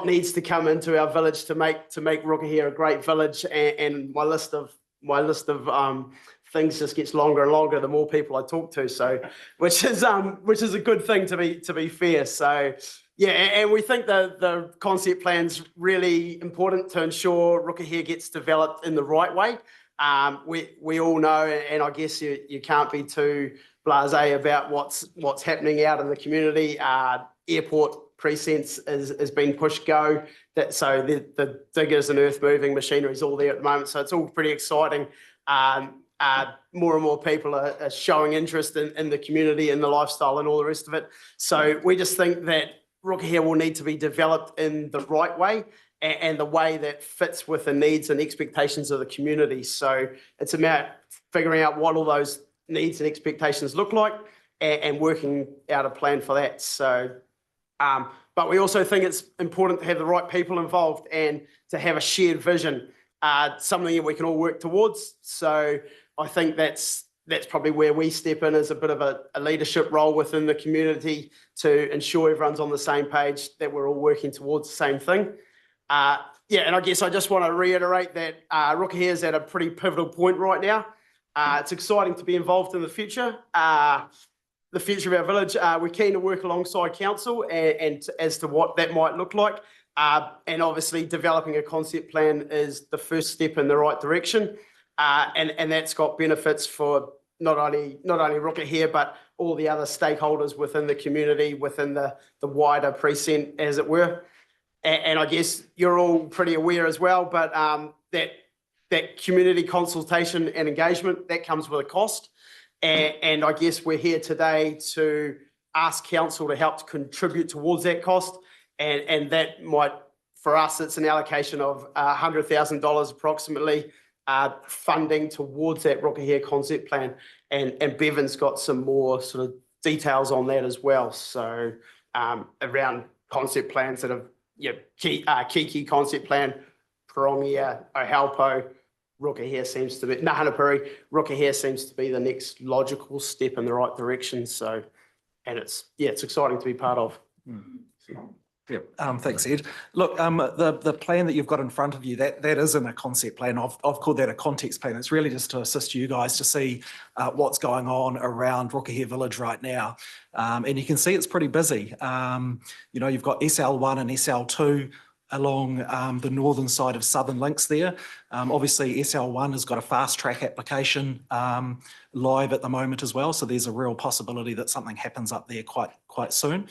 needs to come into our village to make Rukahia a great village. And my list of things just gets longer and longer the more people I talk to. So which is a good thing, to be fair. So and we think the concept plan's really important to ensure Rukahia gets developed in the right way. We all know, and I guess you can't be too blasé about what's happening out in the community. Airport precincts has been pushed go. So the diggers and earth moving machinery is all there at the moment. So it's all pretty exciting. More and more people are showing interest in the community and the lifestyle and all the rest of it. So we just think that Rukahia will need to be developed in the right way, and the way that fits with the needs and expectations of the community. So it's about figuring out what all those needs and expectations look like, and working out a plan for that. So, but we also think it's important to have the right people involved and to have a shared vision, something that we can all work towards. So I think that's probably where we step in as a bit of a leadership role within the community to ensure everyone's on the same page, that we're all working towards the same thing. And I guess I just want to reiterate that Rukahia is at a pretty pivotal point right now. It's exciting to be involved in the future of our village. We're keen to work alongside council and as to what that might look like. And obviously developing a concept plan is the first step in the right direction. And that's got benefits for not only Rukahia, but all the other stakeholders within the community, within the wider precinct, as it were. And I guess you're all pretty aware as well, but that community consultation and engagement, that comes with a cost. And I guess we're here today to ask council to help contribute towards that cost. And that might, for us, it's an allocation of $100,000 approximately, funding towards that Rukahia concept plan. And Bevan's got some more sort of details on that as well. So around concept plans that have, Kiki concept plan, Parongia, Ohalpo, Rukahia seems to be, Nahanapuri, Rukahia seems to be the next logical step in the right direction. So, and it's exciting to be part of. Thanks, Ed. Look, the plan that you've got in front of you, that isn't a concept plan. I've called that a context plan. It's really just to assist you guys to see what's going on around Rukahia Village right now. And you can see it's pretty busy. You've got SL1 and SL2 along the northern side of Southern Links there. Obviously, SL1 has got a fast track application live at the moment as well. So there's a real possibility that something happens up there quite soon.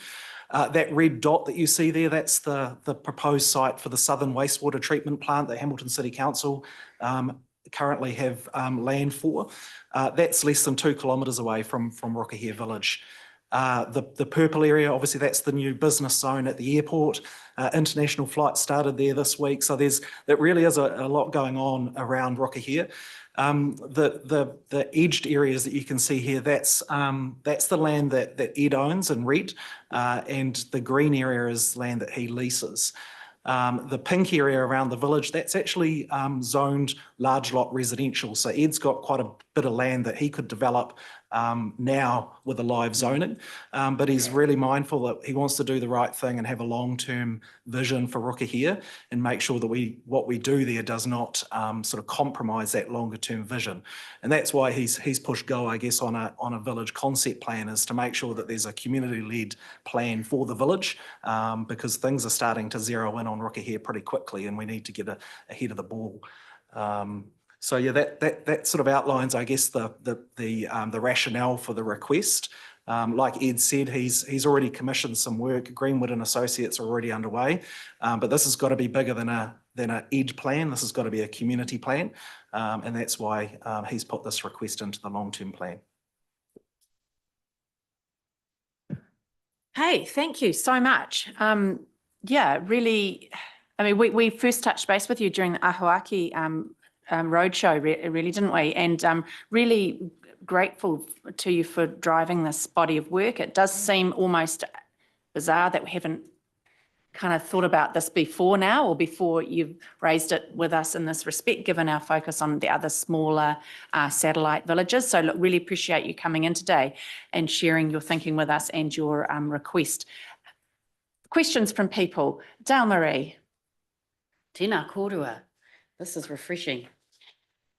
That red dot that you see there, that's the proposed site for the Southern Wastewater Treatment Plant that Hamilton City Council currently have land for. That's less than 2 kilometres away from Rookahare Village. The purple area, obviously that's the new business zone at the airport. International flights started there this week. So there really is a lot going on around Rookahare. The edged areas that you can see here, that's the land that Ed owns in red, and the green area is land that he leases. The pink area around the village, that's actually zoned large lot residential. So Ed's got quite a bit of land that he could develop now with a live zoning, but he's really mindful that he wants to do the right thing and have a long-term vision for Rookahare and make sure that what we do there does not sort of compromise that longer-term vision. And that's why he's pushed go, I guess, on a village concept plan, is to make sure that there's a community-led plan for the village, because things are starting to zero in on Rookahare pretty quickly and we need to get ahead of the ball. So yeah, that sort of outlines, I guess, the rationale for the request. Like Ed said, he's already commissioned some work. Greenwood and Associates are already underway, but this has got to be bigger than a Ed plan. This has got to be a community plan, and that's why he's put this request into the long-term plan. Hey, thank you so much. Yeah, really, I mean, we first touched base with you during the Ahuaki roadshow, really, didn't we? And really grateful to you for driving this body of work. It does seem almost bizarre that we haven't kind of thought about this before now, or before you've raised it with us in this respect, given our focus on the other smaller satellite villages. So look, really appreciate you coming in today and sharing your thinking with us and your request. Questions from people. Dale Marie. Tēnā kōrua. This is refreshing.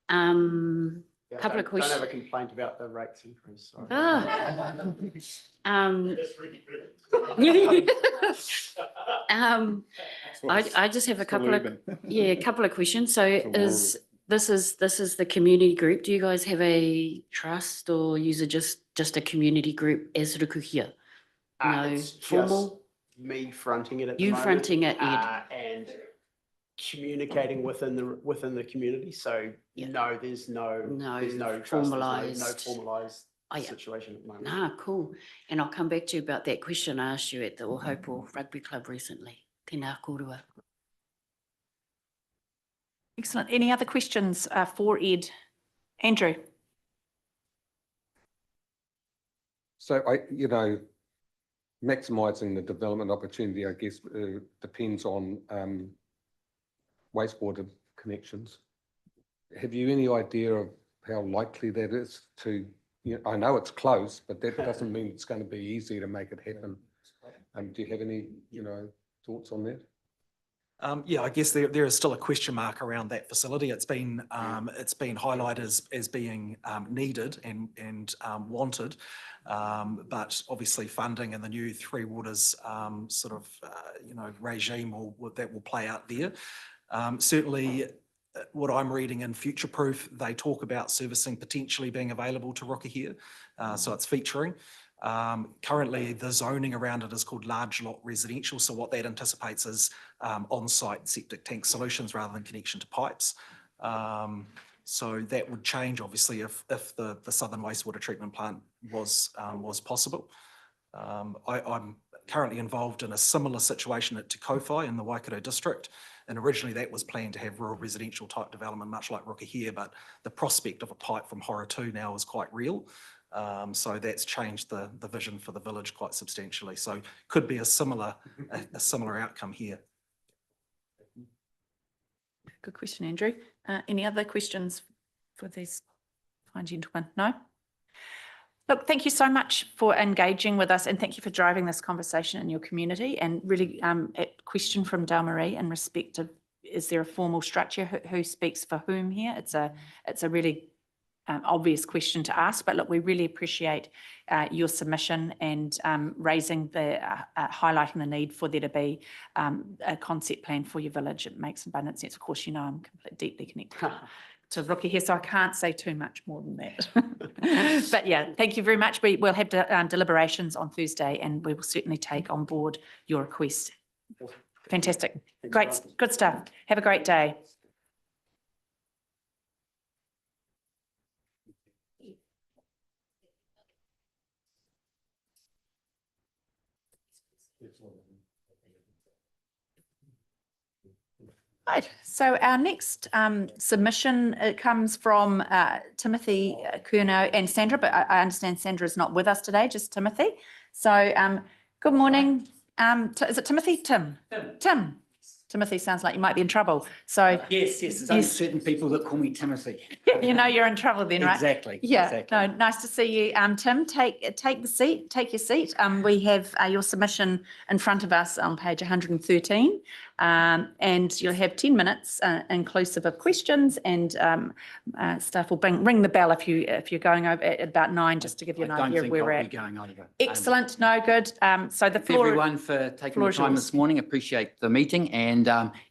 Couple of questions. Don't have a complaint about the rates increase. Sorry. I just have a couple of questions. So this is the community group. Do you guys have a trust, or use it just a community group as Rukuhia? No formal. Me fronting it at the You moment, fronting it, Ed. and communicating within the community. So no, there's no trust, formalised. no formalised situation at the moment. Ah, cool. And I'll come back to you about that question I asked you at the Ohopo Rugby Club recently. Tēnā kōrua. Excellent. Any other questions for Ed? Andrew. So maximising the development opportunity, I guess, depends on wastewater connections. Have you any idea of how likely that is to, I know it's close, but that doesn't mean it's going to be easy to make it happen. Do you have any, thoughts on that? Yeah, I guess there is still a question mark around that facility. It's been highlighted as being needed and wanted, but obviously funding and the new Three Waters regime that will play out there. Certainly, what I'm reading in Future Proof, they talk about servicing potentially being available to Rookahare, so it's featuring. Currently, the zoning around it is called large lot residential. So what that anticipates is on-site septic tank solutions rather than connection to pipes. So that would change, obviously, if the Southern Wastewater Treatment Plant was possible. I'm currently involved in a similar situation at Te Kowhai in the Waikato district. And originally that was planned to have rural residential type development, much like Rookahare, but the prospect of a pipe from Horatū now is quite real. So that's changed the vision for the village quite substantially. So could be a similar outcome here. Good question, Andrew. Any other questions for these fine gentlemen? No? Look, thank you so much for engaging with us, and thank you for driving this conversation in your community. And really, a question from Dale Marie in respect of, is there a formal structure? Who speaks for whom here? It's a really obvious question to ask, but look, we really appreciate your submission and raising highlighting the need for there to be a concept plan for your village. It makes abundant sense. Of course, I'm deeply connected to Rookie so I can't say too much more than that. But yeah, thank you very much. We will have deliberations on Thursday, and we will certainly take on board your request. Fantastic. Great, good stuff. Have a great day. Right, so our next submission comes from Timothy, Kerno and Sandra, but I understand Sandra is not with us today, just Timothy. So good morning. Is it Timothy? Tim? Tim. Timothy sounds like you might be in trouble. So yes, there's only certain people that call me Timothy. You know you're in trouble then, right? Exactly. Yeah. Exactly. No, nice to see you, Tim. Take the seat. Take your seat. We have your submission in front of us on page 113, and you'll have 10 minutes, inclusive of questions, and staff will ring the bell if you're going over at about 9, just to give you an idea of where we're at. Going over. Excellent. No, good. So the Thank floor. everyone for taking the is time yours. this morning. Appreciate the meeting, and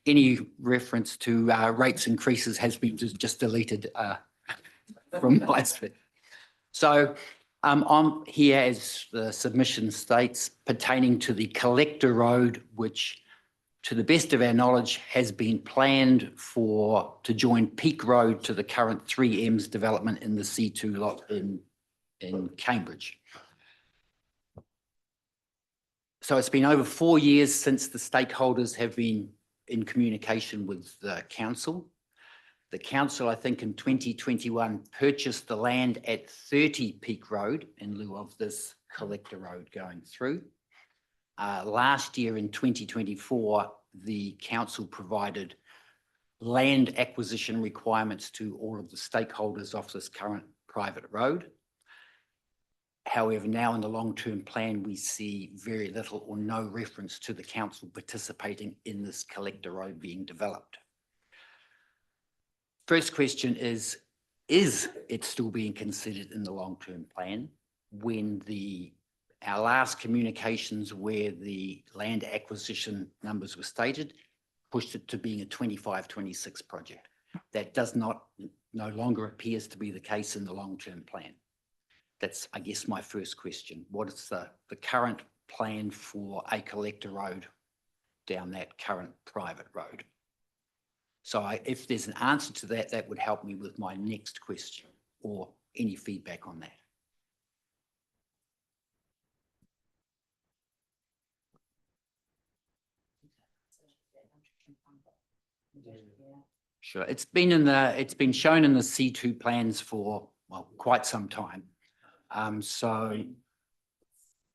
any reference to rates increases has been just deleted from my side. So I'm here as the submission states pertaining to the Collector Road, which to the best of our knowledge has been planned to join Peak Road to the current 3M's development in the C2 lot in Cambridge. So it's been over 4 years since the stakeholders have been in communication with the council. The council, I think in 2021, purchased the land at 30 Peak Road in lieu of this Collector Road going through. Last year in 2024, the council provided land acquisition requirements to all of the stakeholders of this current private road. However, now in the long-term plan, we see very little or no reference to the council participating in this Collector Road being developed. First question is it still being considered in the long-term plan when our last communications where the land acquisition numbers were stated pushed it to being a 25-26 project? That no longer appears to be the case in the long-term plan. That's, I guess, my first question. What is the current plan for a Collector Road down that current private road? So if there's an answer to that, that would help me with my next question or any feedback on that. Sure. It's been shown in the C2 plans for, well, quite some time. So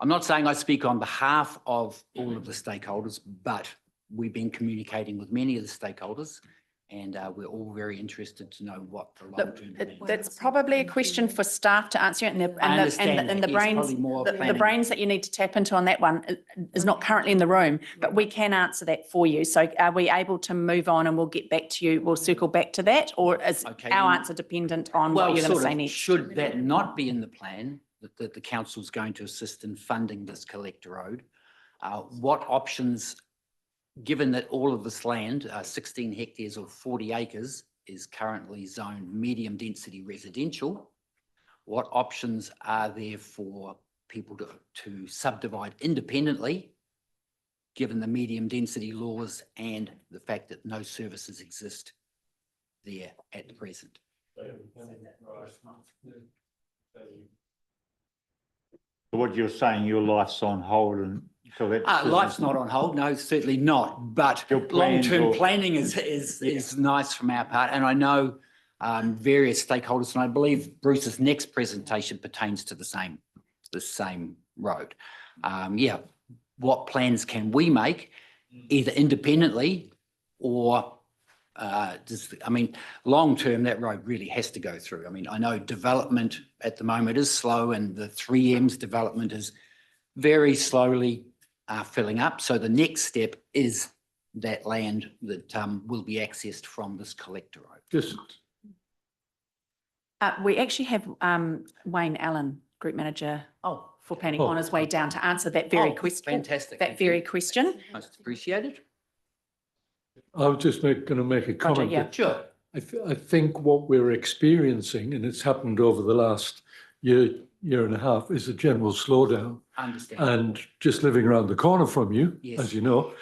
I'm not saying I speak on behalf of all of the stakeholders, but we've been communicating with many of the stakeholders, and we're all very interested to know what the long-term plan is. That's probably a question for staff to answer, and the brains that you need to tap into on that one is not currently in the room, but we can answer that for you. So are we able to move on and we'll get back to you, we'll circle back to that, or is our answer dependent on what you're going to say next? Should that not be in the plan, that the council's going to assist in funding this Collector Road, what options, given that all of this land, 16 hectares or 40 acres, is currently zoned medium density residential, what options are there for people to subdivide independently, given the medium density laws and the fact that no services exist there at the present? What you're saying, your life's on hold until that. Life's not on hold, no, certainly not. But long-term planning is nice from our part, and I know various stakeholders, and I believe Bruce's next presentation pertains to the same road. What plans can we make, either independently or long-term, that road really has to go through. I mean, I know development at the moment is slow, and the 3M's development is very slowly filling up. So the next step is that land that will be accessed from this Collector Road. We actually have Wayne Allen, Group Manager for Planning, on his way down to answer that very question. Fantastic. That very question. Most appreciated. I was just going to make a comment. Roger, yeah. Sure. I think what we're experiencing, and it's happened over the last year and a half, is a general slowdown. I understand. And just living around the corner from you, Yes. as you know,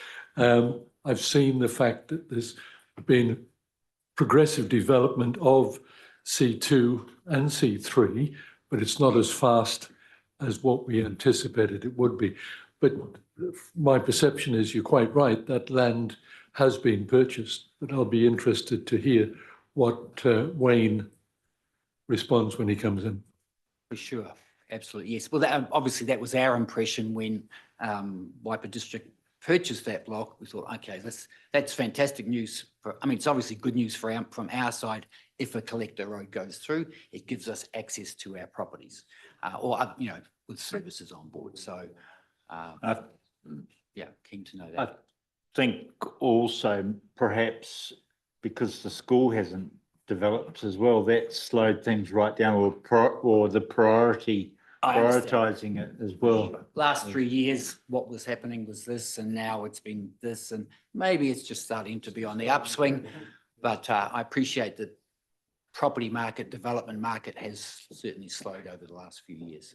I've seen the fact that there's been progressive development of C2 and C3, but it's not as fast as what we anticipated it would be. But my perception is you're quite right, that land has been purchased, but I'll be interested to hear what Wayne responds when he comes in. For sure, absolutely, yes. Well, obviously that was our impression when Waipa District purchased that block. We thought, okay, that's fantastic news. It's obviously good news from our side. If a collector road goes through, it gives us access to our properties, or with services on board. So, yeah, keen to know that. I think also perhaps because the school hasn't developed as well, that slowed things right down, or the prioritising it as well. Last 3 years, what was happening was this, and now it's been this, and maybe it's just starting to be on the upswing. But I appreciate that property market, development market has certainly slowed over the last few years.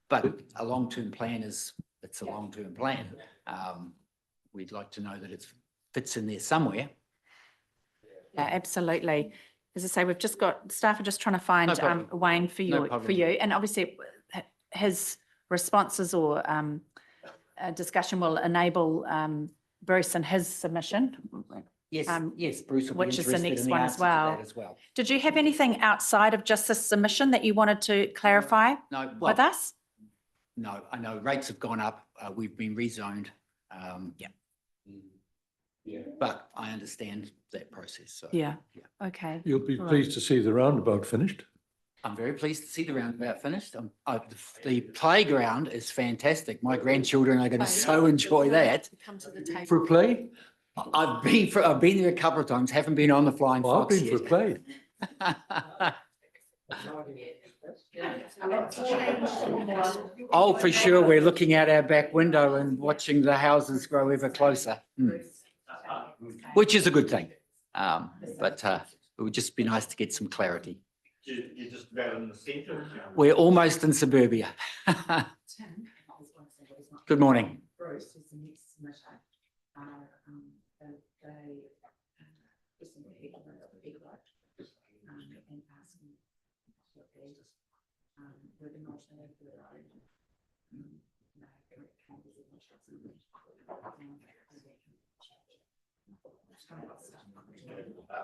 But a long-term plan it's a long-term plan. We'd like to know that it fits in there somewhere. Yeah, absolutely. As I say, we've just got, staff are just trying to find Wayne for you, and obviously his responses or discussion will enable Bruce and his submission. Yes, yes, Bruce will be which is the interested next in the one answer as to well. that as well. Did you have anything outside of just this submission that you wanted to clarify No, with us? No, I know rates have gone up. We've been rezoned. But I understand that process. So, Yeah. Okay. You'll be pleased to see the roundabout finished. I'm very pleased to see the roundabout finished. The playground is fantastic. My grandchildren are going to so enjoy that. Come to the table. For play? I've been there a couple of times. Haven't been on the Flying Well, I've Fox been yet. for play. Oh, for sure. We're looking out our back window and watching the houses grow ever closer, which is a good thing. But it would just be nice to get some clarity. You're just about in the centre. We're almost in suburbia. Good morning.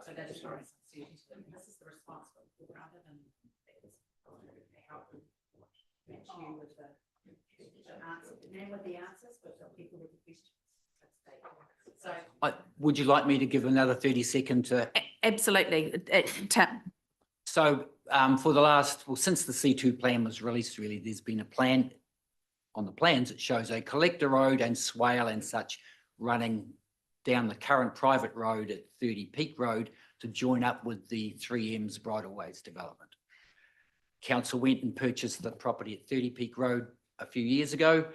So that is our responsibility. This is the responsibility rather than help match you with the answer, and with the answers, but the people with the questions. So Would you like me to give another 30-second to? Absolutely. So for the last, since the C2 plan was released, really, there's been a plan. On the plans, it shows a collector road and swale and such running down the current private road at 30 Peak Road to join up with the 3M's Bridleways development. Council went and purchased the property at 30 Peak Road a few years ago.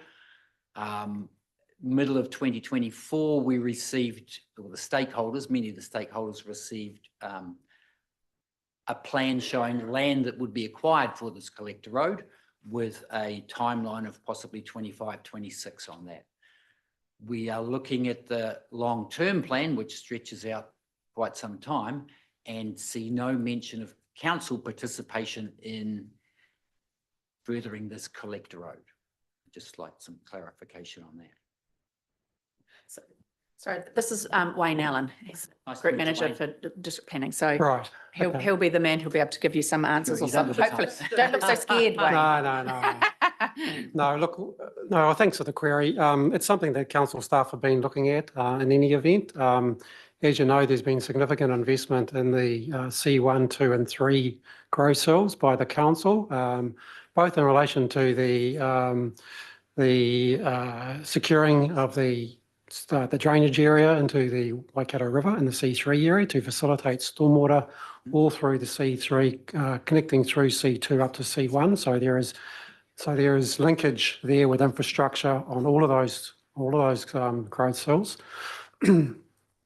Middle of 2024, we received, or the stakeholders, many of the stakeholders received a plan showing land that would be acquired for this collector road with a timeline of possibly 25, 26 on that. We are looking at the long-term plan, which stretches out quite some time, and see no mention of council participation in furthering this collector road. Just like some clarification on that. Sorry, this is Wayne Allen. He's Group Manager for District Planning. So right. He'll be the man who'll be able to give you some answers or He's under something. the Hopefully, don't look so scared, Wayne. No, look, no, thanks for the query. It's something that council staff have been looking at in any event. As you know, there's been significant investment in the C1, 2 and 3 grow cells by the council, both in relation to the securing of the drainage area into the Waikato River in the C3 area to facilitate stormwater all through the C3, connecting through C2 up to C1. So there is linkage there with infrastructure on all of those growth cells.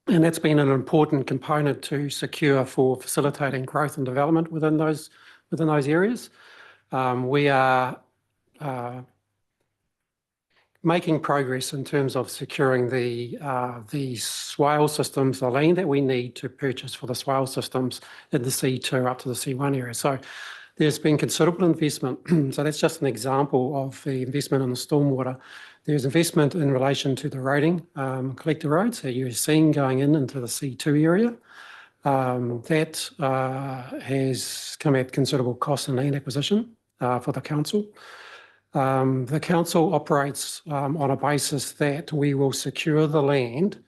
And that's been an important component to secure for facilitating growth and development within those areas. We are making progress in terms of securing the swale systems, the land that we need to purchase for the swale systems in the C2 up to the C1 area. So there's been considerable investment. So that's just an example of the investment in the stormwater. There's investment in relation to the roading, collector roads that you're seeing going into the C2 area. That has come at considerable cost and land acquisition for the council. The council operates on a basis that we will secure the land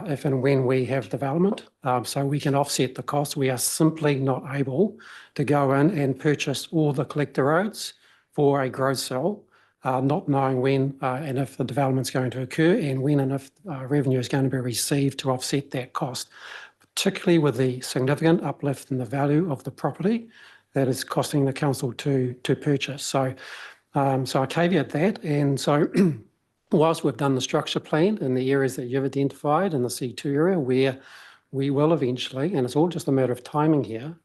if and when we have development, so we can offset the cost. We are simply not able to go in and purchase all the collector roads for a growth cell, not knowing when and if the development's going to occur and when and if revenue is going to be received to offset that cost, particularly with the significant uplift in the value of the property that is costing the council to purchase. So I caveat that. And so whilst we've done the structure plan in the areas that you've identified in the C2 area, where we will eventually, and it's all just a matter of timing here,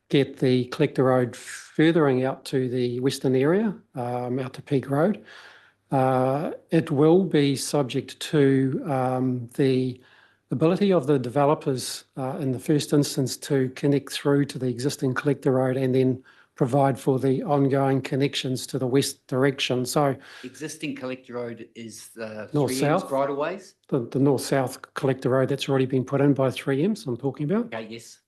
get the collector road furthering out to the western area, out to Peak Road. It will be subject to the ability of the developers in the first instance to connect through to the existing collector road and then provide for the ongoing connections to the west direction. So Existing collector road is the North-south? 3Ms right of ways? The north-south collector road that's already been put in by 3Ms I'm talking about. Okay, yes.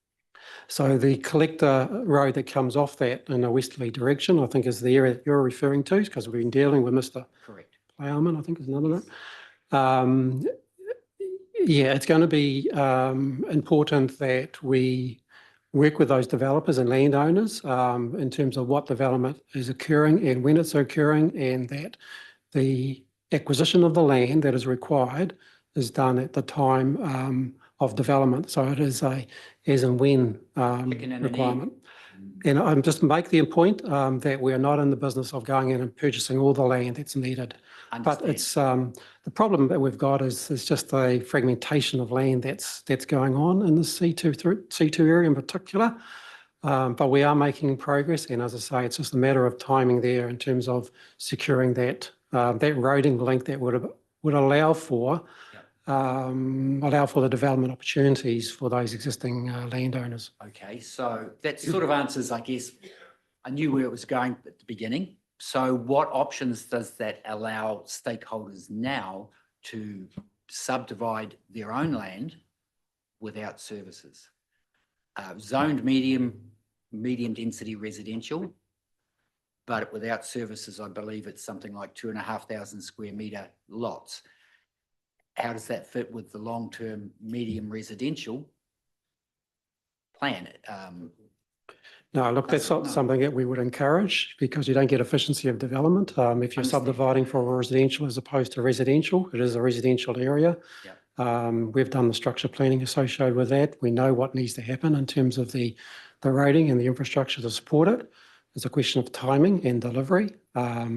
So the collector road that comes off that in a westerly direction, I think is the area that you're referring to, because we've been dealing with Mr. Correct. Plowman, I think is another name. Yeah, it's going to be important that we work with those developers and landowners in terms of what development is occurring and when it's occurring, and that the acquisition of the land that is required is done at the time of development. So it is a as and when requirement. And I'm just making the point that we're not in the business of going in and purchasing all the land that's needed. But it's the problem that we've got is just a fragmentation of land that's going on in the C2 area in particular. But we are making progress, and as I say, it's just a matter of timing there in terms of securing that roading link that would allow for the development opportunities for those existing landowners. Okay, so that sort of answers, I guess, I knew where it was going at the beginning. So what options does that allow stakeholders now to subdivide their own land without services? Zoned medium density residential, but without services, I believe it's something like 2,500 square metre lots. How does that fit with the long-term medium residential plan? No, look, that's not something that we would encourage, because you don't get efficiency of development. If you're subdividing for residential as opposed to residential, it is a residential area. We've done the structure planning associated with that. We know what needs to happen in terms of the roading and the infrastructure to support it. It's a question of timing and delivery.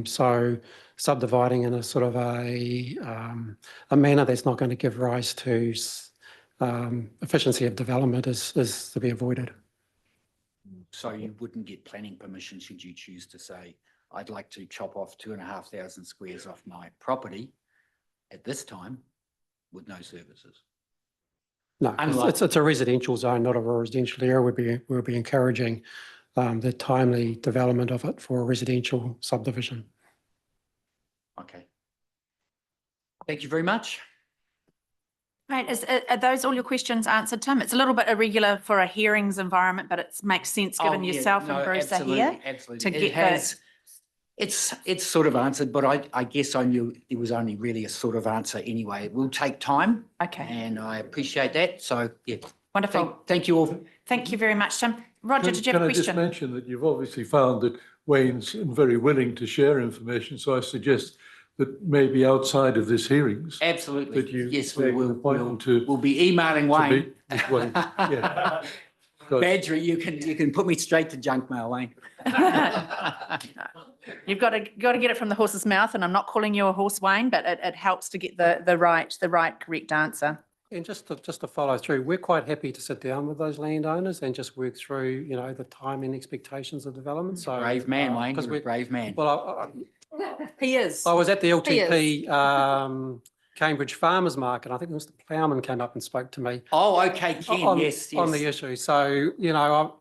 So subdividing in a sort of a manner that's not going to give rise to efficiency of development is to be avoided. So you wouldn't get planning permission should you choose to say, I'd like to chop off 2,500 squares off my property at this time with no services? No, it's a residential zone, not a residential area. We'll be encouraging the timely development of it for a residential subdivision. Okay. Thank you very much. Right, are those all your questions answered, Tim? It's a little bit irregular for a hearings environment, but it makes sense given yourself and Bruce are here. Absolutely. It's sort of answered, but I guess I knew it was only really a sort of answer anyway. It will take time. Okay. And I appreciate that. So, yeah. Wonderful. Thank you all. Thank you very much, Tim. Roger, did you have a question? Can I just mention that you've obviously found that Wayne's very willing to share information, so I suggest that maybe outside of this hearings. Absolutely. That you yes, we will. We'll be emailing Wayne. Yeah. Badger, you can put me straight to junk mail, Wayne. You've got to get it from the horse's mouth, and I'm not calling you a horse, Wayne, but it helps to get the right correct answer. And just to follow through, we're quite happy to sit down with those landowners and just work through, the time and expectations of development. So Brave man, Wayne, because you're a brave man. Well, He is. I was at the He is. LTP Cambridge Farmers Market. I think Mr. Plowman came up and spoke to me. Oh, okay, Ken, on, yes. on the issue. So,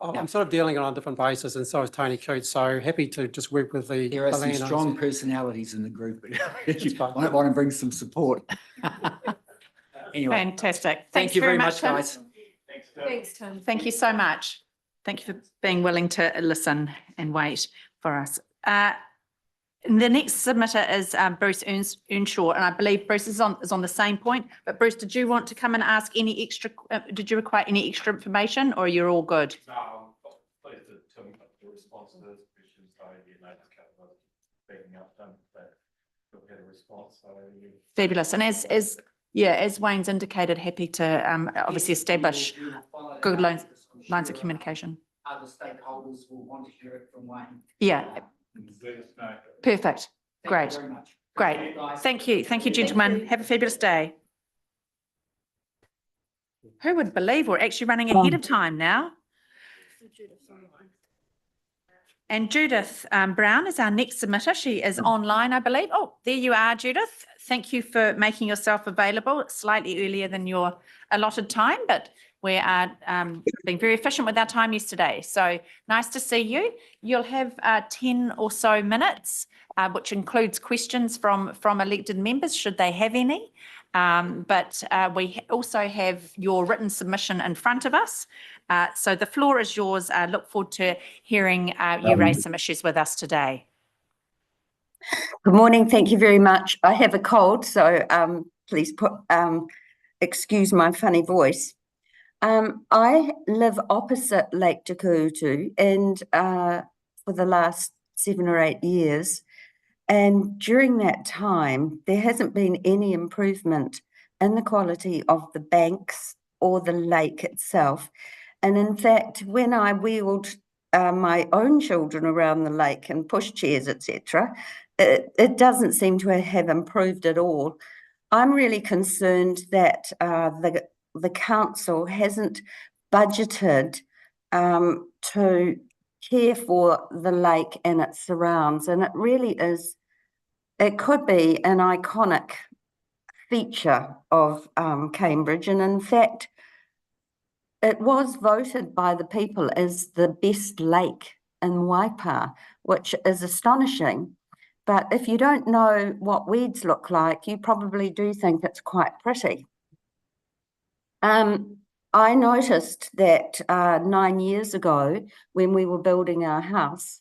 I'm sort of dealing it on a different basis, and so is Tony Coote. So happy to just work with the There are some landowners. strong personalities in the group. fine. I want to bring some support. Anyway, Fantastic. thank you very much, Tim. guys. Thanks, Tim. Thank you so much. Thank you for being willing to listen and wait for us. The next submitter is Bruce Earnshaw, and I believe Bruce is on the same point. But Bruce, did you want to come and ask any extra? Did you require any extra information, or you're all good? No, please tell me the response to those questions. So just kind of backing up that you'll get a response. So Fabulous. And as Wayne's indicated, happy to obviously establish good lines of communication. Other stakeholders will want to hear it from Wayne. Yeah. let us know. Perfect. Great. Thank you very much. Great. Thank you. Thank you, gentlemen. Have a fabulous day. Who would believe we're actually running ahead of time now? And Judith Brown is our next submitter. She is online, I believe. Oh, there you are, Judith. Thank you for making yourself available slightly earlier than your allotted time, but we are being very efficient with our time yesterday. So nice to see you. You'll have 10 or so minutes, which includes questions from elected members, should they have any. But we also have your written submission in front of us. So the floor is yours. I look forward to hearing you raise some issues with us today. Good morning. Thank you very much. I have a cold, so please excuse my funny voice. I live opposite Lake Te Kutu, and for the last 7 or 8 years, and during that time, there hasn't been any improvement in the quality of the banks or the lake itself. And in fact, when I wheeled my own children around the lake and pushchairs, etc., it doesn't seem to have improved at all. I'm really concerned that the council hasn't budgeted to care for the lake and its surrounds, and it really is. It could be an iconic feature of Cambridge, and in fact, it was voted by the people as the best lake in Waipa, which is astonishing. But if you don't know what weeds look like, you probably do think it's quite pretty. I noticed that 9 years ago, when we were building our house,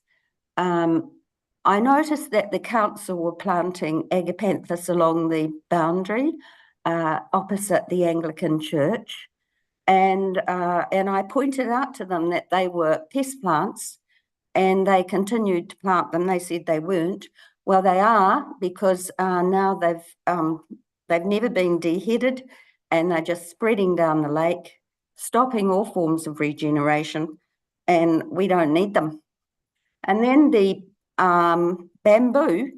I noticed that the council were planting agapanthus along the boundary opposite the Anglican church. And I pointed out to them that they were pest plants, and they continued to plant them. They said they weren't. Well, they are, because now they've never been deheaded, and they're just spreading down the lake, stopping all forms of regeneration, and we don't need them. And then the bamboo,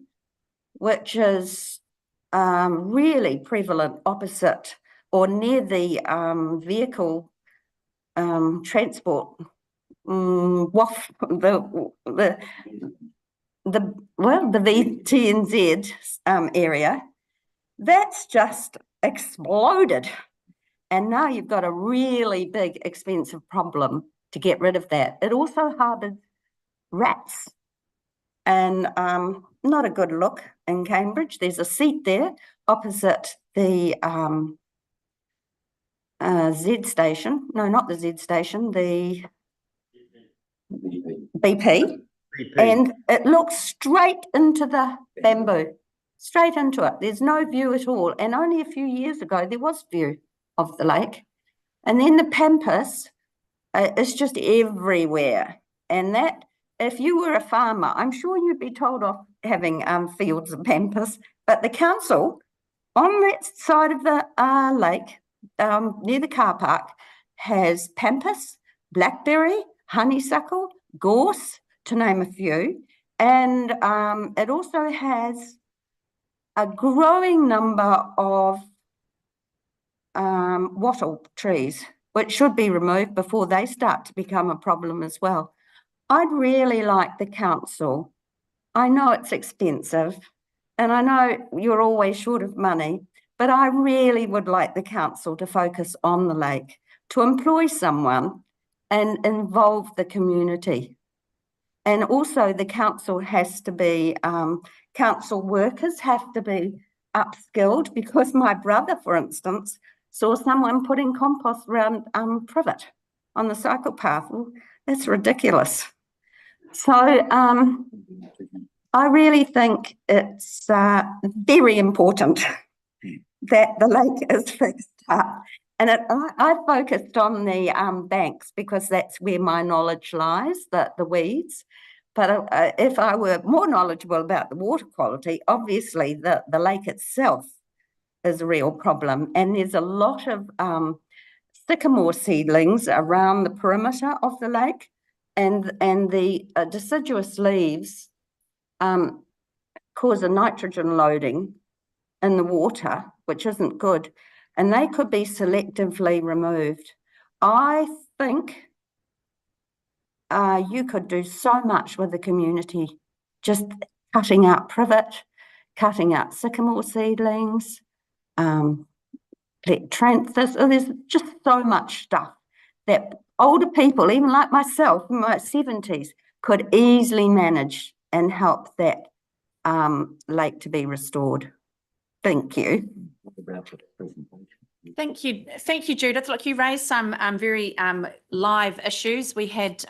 which is really prevalent opposite or near the vehicle transport, the VTNZ area, that's just exploded. And now you've got a really big, expensive problem to get rid of that. It also harbors rats, and not a good look in Cambridge. There's a seat there opposite the Z station. No, not the Z station, the BP. And it looks straight into the bamboo, straight into it. There's no view at all. And only a few years ago, there was view of the lake. And then the pampas is just everywhere. And that, if you were a farmer, I'm sure you'd be told off having fields of pampas. But the council, on that side of the lake, near the car park, has pampas, blackberry, honeysuckle, gorse, to name a few. And it also has a growing number of wattle trees, which should be removed before they start to become a problem as well. I'd really like the council, I know it's expensive and I know you're always short of money, but I really would like the council to focus on the lake, to employ someone and involve the community. And also the council has to be, council workers have to be upskilled, because my brother, for instance, saw someone putting compost around privet on the cycle path. Well, that's ridiculous. So I really think it's very important that the lake is fixed up. And I focused on the banks because that's where my knowledge lies, the weeds. But if I were more knowledgeable about the water quality, obviously the lake itself is a real problem. And there's a lot of sycamore seedlings around the perimeter of the lake, and the deciduous leaves cause a nitrogen loading in the water, which isn't good, and they could be selectively removed. I think you could do so much with the community, just cutting out privet, cutting out sycamore seedlings, plectranthus. Oh, there's just so much stuff that older people, even like myself in my 70s, could easily manage and help that lake to be restored. Thank you. Thank you, Judith. Look, you raised some very live issues. We had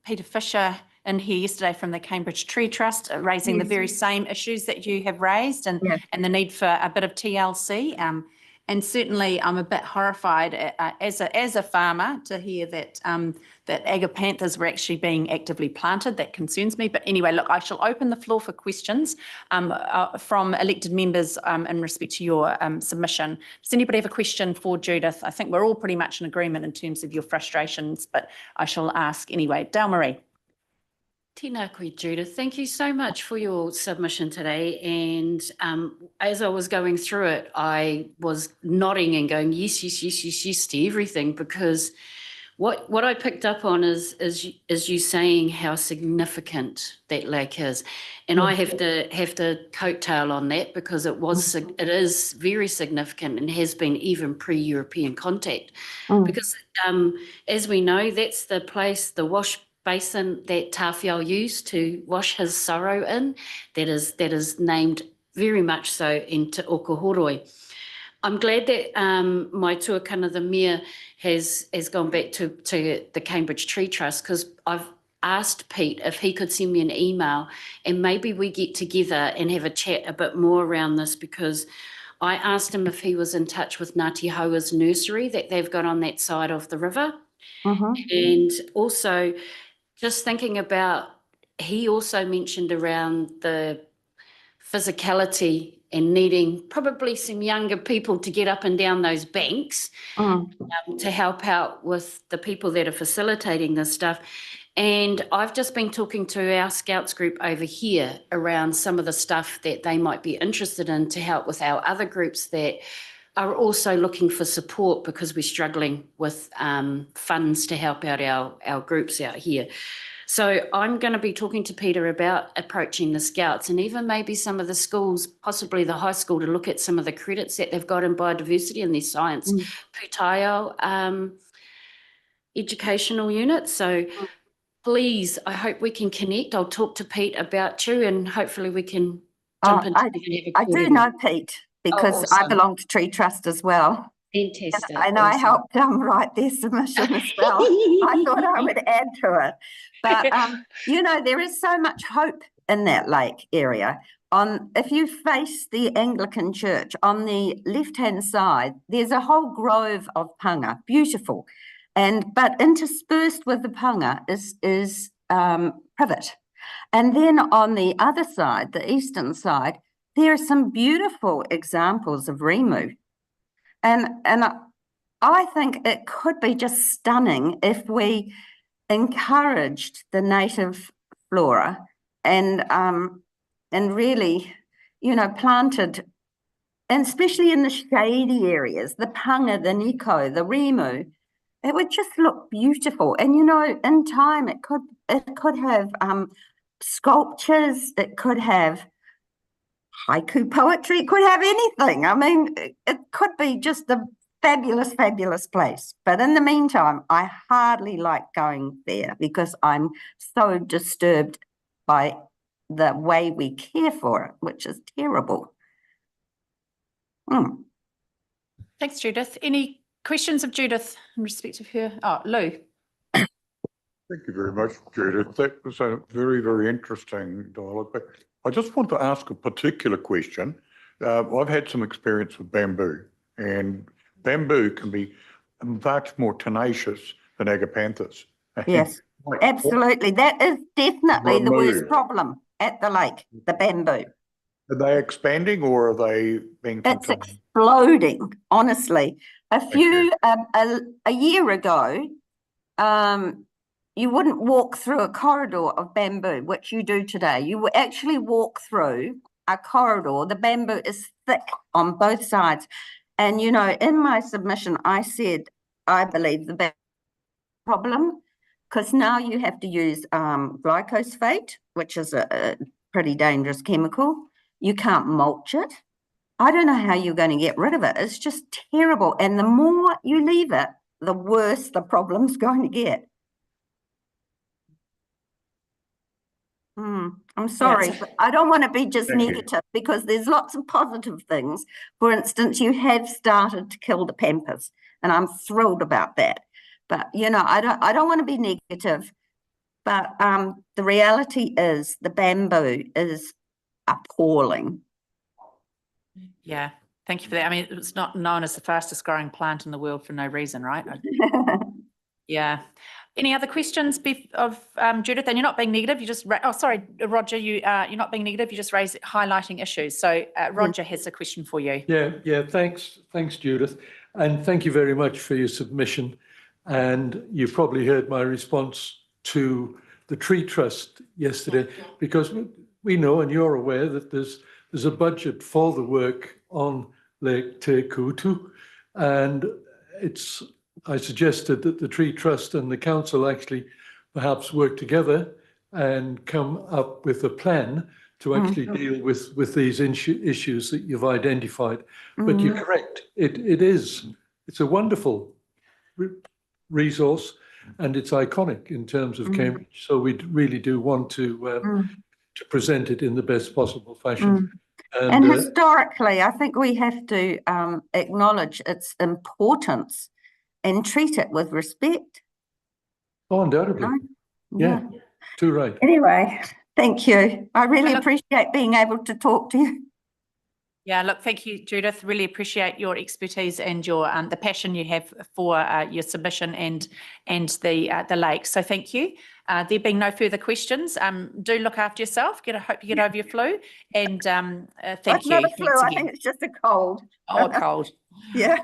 Peter Fisher in here yesterday from the Cambridge Tree Trust raising the very same issues that you have raised, and the need for a bit of TLC. And certainly I'm a bit horrified as a farmer to hear that that agapanthus were actually being actively planted. That concerns me. But anyway, look, I shall open the floor for questions from elected members in respect to your submission. Does anybody have a question for Judith? I think we're all pretty much in agreement in terms of your frustrations, but I shall ask anyway. Dale Marie. Tēnā koe, Judith. Thank you so much for your submission today. And as I was going through it, I was nodding and going, yes, yes, yes, yes, yes to everything, because what I picked up on is you saying how significant that lake is. And I have to coattail on that, because it is very significant and has been even pre-European contact. Because as we know, that's the place, the wash basin that Tawhiao used to wash his sorrow in, that is named very much so in Te Okahoroi. I'm glad that my tuakana, the mayor, has gone back to the Cambridge Tree Trust, because I've asked Pete if he could send me an email and maybe we get together and have a chat a bit more around this, because I asked him if he was in touch with Ngāti Haua's nursery that they've got on that side of the river. And also just thinking about, he also mentioned around the physicality and needing probably some younger people to get up and down those banks to help out with the people that are facilitating this stuff. And I've just been talking to our Scouts group over here around some of the stuff that they might be interested in to help with our other groups that are also looking for support, because we're struggling with funds to help out our groups out here. So I'm going to be talking to Peter about approaching the Scouts and even maybe some of the schools, possibly the high school, to look at some of the credits that they've got in biodiversity and their science pūtaiao educational units. So please, I hope we can connect. I'll talk to Pete about you, and hopefully we can jump in. I do know Pete, because I belong to Tree Trust as well. Fantastic. And I helped write their submission as well. I thought I would add to it. But, you know, there is so much hope in that lake area. If you face the Anglican Church, on the left-hand side, there's a whole grove of panga, beautiful. But interspersed with the panga is privet. And then on the other side, the eastern side, there are some beautiful examples of rimu. And I think it could be just stunning if we encouraged the native flora and really, you know, planted and especially in the shady areas, the panga, the Nico, the Remu, it would just look beautiful. And you know, in time, it could have sculptures, it could have haiku poetry, it could have anything. I mean, it could be just a fabulous, fabulous place. But in the meantime, I hardly like going there because I'm so disturbed by the way we care for it, which is terrible. Thanks, Judith. Any questions of Judith in respect of her? Oh, Lou. Thank you very much, Judith. That was a very, very interesting dialogue. But I just want to ask a particular question. I've had some experience with bamboo, and bamboo can be much more tenacious than agapanthus. Yes, absolutely. That is definitely the worst problem at the lake, the bamboo. Are they expanding or are they being It's contained? exploding, honestly. A year ago, you wouldn't walk through a corridor of bamboo, which you do today. You will actually walk through a corridor. The bamboo is thick on both sides. And, you know, in my submission, I said, I believe the problem, because now you have to use glyphosate, which is a pretty dangerous chemical. You can't mulch it. I don't know how you're going to get rid of it. It's just terrible. And the more you leave it, the worse the problem's going to get. I'm sorry, but I don't want to be just negative because there's lots of positive things. For instance, you have started to kill the pampas, and I'm thrilled about that. But you know, I don't want to be negative. But the reality is the bamboo is appalling. Yeah, thank you for that. I mean, it's not known as the fastest growing plant in the world for no reason, right? Yeah. Any other questions of Judith? And you're not being negative. You just oh, sorry, Roger. You're not being negative. You just raise highlighting issues. So Roger has a question for you. Yeah. Thanks, Judith, and thank you very much for your submission. And you probably heard my response to the Tree Trust yesterday, because we know, and you're aware, that there's a budget for the work on Lake Te Kutu, and I suggested that the Tree Trust and the council actually perhaps work together and come up with a plan to actually deal with these issues that you've identified. But you're correct. It's a wonderful resource, and it's iconic in terms of Cambridge. So we really do want to present it in the best possible fashion. And historically, I think we have to acknowledge its importance and treat it with respect. Oh, undoubtedly. Yeah, too right. Anyway, thank you. I really appreciate being able to talk to you. Yeah, look, thank you, Judith. Really appreciate your expertise and your the passion you have for your submission and the lake. So thank you. There being no further questions, do look after yourself. Hope you get over your flu. And thank you. Not a flu. I think it's just a cold. Oh, a cold. Yeah.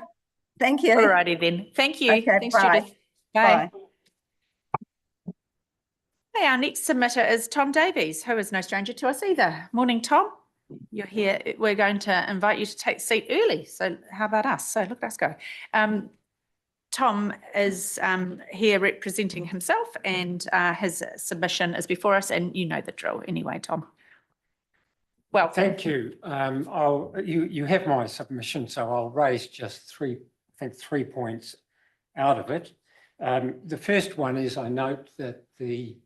Thank you. All righty then. Thank you. Okay, Thanks, bye. Judith. Bye. Okay, our next submitter is Tom Davies, who is no stranger to us either. Morning, Tom. You're here. We're going to invite you to take a seat early. So how about us? So look at us go. Tom is here representing himself, and his submission is before us, and you know the drill anyway, Tom. Well, thank you. You have my submission, so I'll raise just three points out of it. The first one is I note that the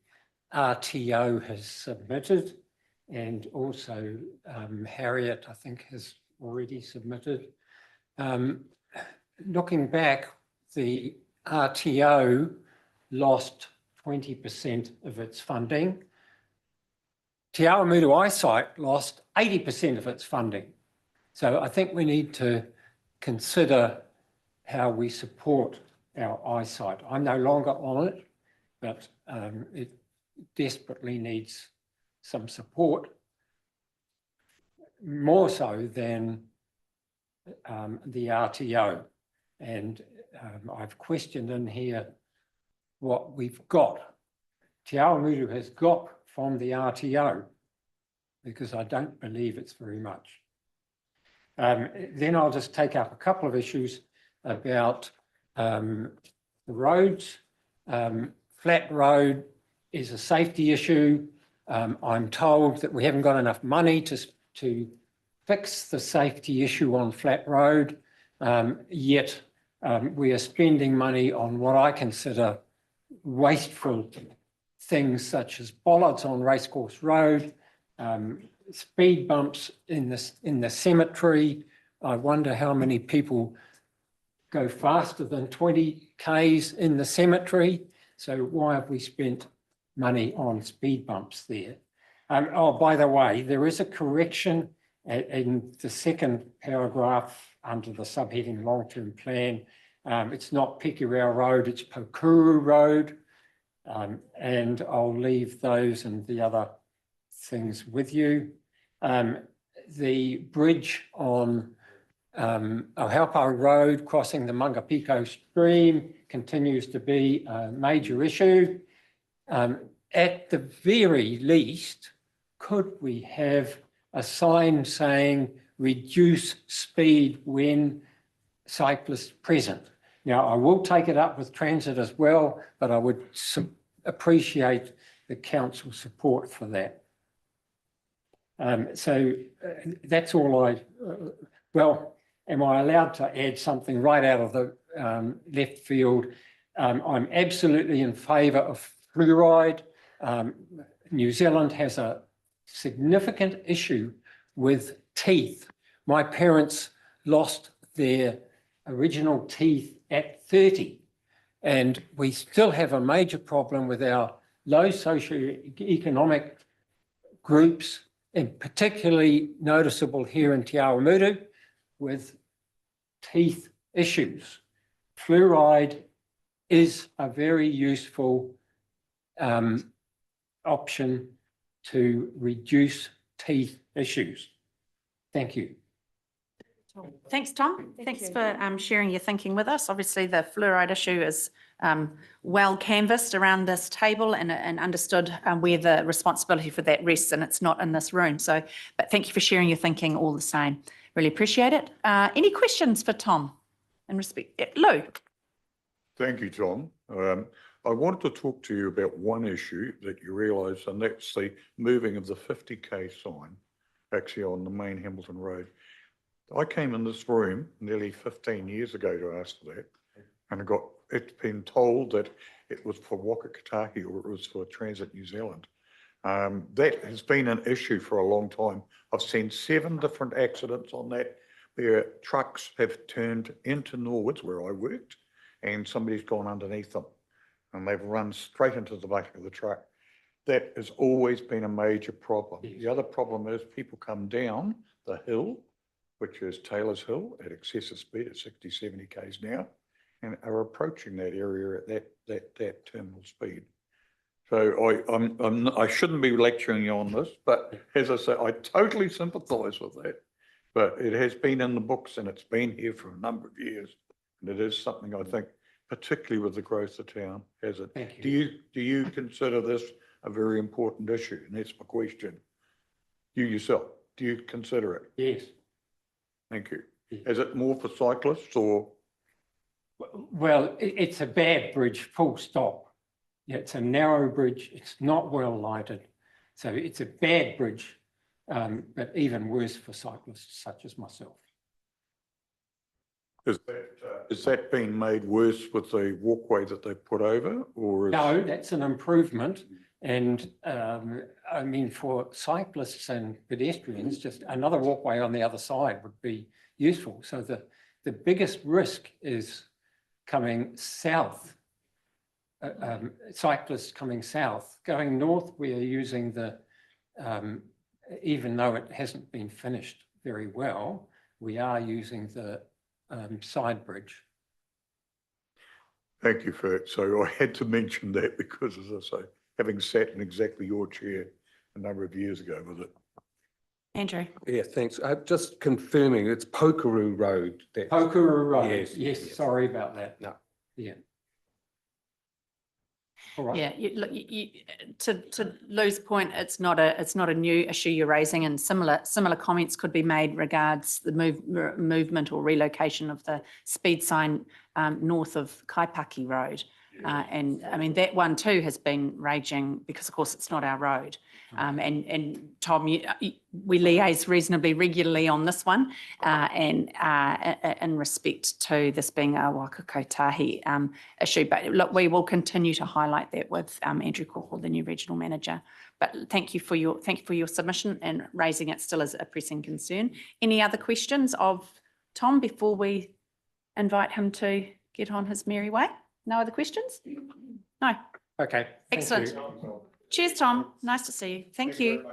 RTO has submitted, and also Harriet, I think, has already submitted. Looking back, the RTO lost 20% of its funding. Te Awamutu Eyesight lost 80% of its funding. So I think we need to consider how we support our eyesight. I'm no longer on it, but it desperately needs some support, more so than the RTO. And I've questioned in here what we've got. Te Awamutu has got from the RTO, because I don't believe it's very much. Then I'll just take up a couple of issues about the roads. Flat road is a safety issue. I'm told that we haven't got enough money to fix the safety issue on flat road, yet we are spending money on what I consider wasteful things such as bollards on Racecourse Road, speed bumps in the cemetery. I wonder how many people go faster than 20 k's in the cemetery. So why have we spent money on speed bumps there? Oh, by the way, there is a correction in the second paragraph under the subheading long-term plan. It's not Pekiwau Road, it's Pokuru Road. And I'll leave those and the other things with you. The bridge on Ohaupa Road crossing the Mangapiko stream continues to be a major issue. At the very least, could we have a sign saying reduce speed when cyclists present? Now, I will take it up with transit as well, but I would appreciate the council support for that. That's all well, am I allowed to add something right out of the left field? I'm absolutely in favour of fluoride. New Zealand has a significant issue with teeth. My parents lost their original teeth at 30, and we still have a major problem with our low socioeconomic groups, and particularly noticeable here in Te Awamutu with teeth issues. Fluoride is a very useful option to reduce teeth issues. Thank you. Thanks, Tom. Thanks for sharing your thinking with us. Obviously, the fluoride issue is well canvassed around this table and understood where the responsibility for that rests, and it's not in this room. So, but thank you for sharing your thinking all the same. Really appreciate it. Any questions for Tom in respect? Lou. Thank you, Tom. I wanted to talk to you about one issue that you realise, and that's the moving of the 50k sign actually on the main Hamilton Road. I came in this room nearly 15 years ago to ask for that, and it's been told that it was for Wakakatahi or it was for Transit New Zealand. That has been an issue for a long time. I've seen 7 different accidents on that where trucks have turned into Norwoods, where I worked, and somebody's gone underneath them and they've run straight into the back of the truck. That has always been a major problem. The other problem is people come down the hill, which is Taylor's Hill, at excessive speed at 60, 70 k's now, and are approaching that area at that terminal speed. So I shouldn't be lecturing you on this, but as I say, I totally sympathise with that. But it has been in the books and it's been here for a number of years, and it is something I think, particularly with the growth of town, has it. Thank you. Do you consider this a very important issue? And that's my question. You yourself, do you consider it? Yes. Thank you. Is it more for cyclists or? Well, it's a bad bridge, full stop. Yeah, it's a narrow bridge. It's not well lighted. So it's a bad bridge, but even worse for cyclists such as myself. Is that being made worse with the walkway that they put over, or? No, that's an improvement. And I mean, for cyclists and pedestrians, just another walkway on the other side would be useful. So the biggest risk is coming south, cyclists coming south. Going north, we are using the, even though it hasn't been finished very well, we are using the side bridge. Thank you for it. So I had to mention that because, as I say, having sat in exactly your chair a number of years ago with it. Andrew. Yeah, thanks. Just confirming, it's Pokuru Road. Pokuru Road. Yes, Yes, sorry about that. No. Yeah. All right. Yeah, look, to Lou's point, it's not a new issue you're raising, and similar comments could be made regards the movement or relocation of the speed sign north of Kaipaki Road. And I mean, that one too has been raging because of course it's not our road. And Tom, we liaise reasonably regularly on this one, and in respect to this being a Waka Kotahi issue. But look, we will continue to highlight that with Andrew Corkle, the new regional manager. But thank you for your submission and raising it still as a pressing concern. Any other questions of Tom before we invite him to get on his merry way? No other questions? No. Okay. Excellent. Cheers, Tom. Nice to see you. Thank you.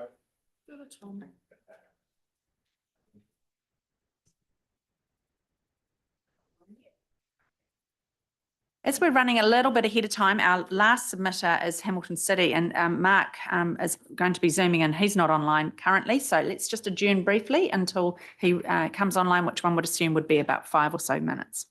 As we're running a little bit ahead of time, our last submitter is Hamilton City, and Mark is going to be zooming in. He's not online currently, so let's just adjourn briefly until he comes online, which one would assume would be about 5 or so minutes.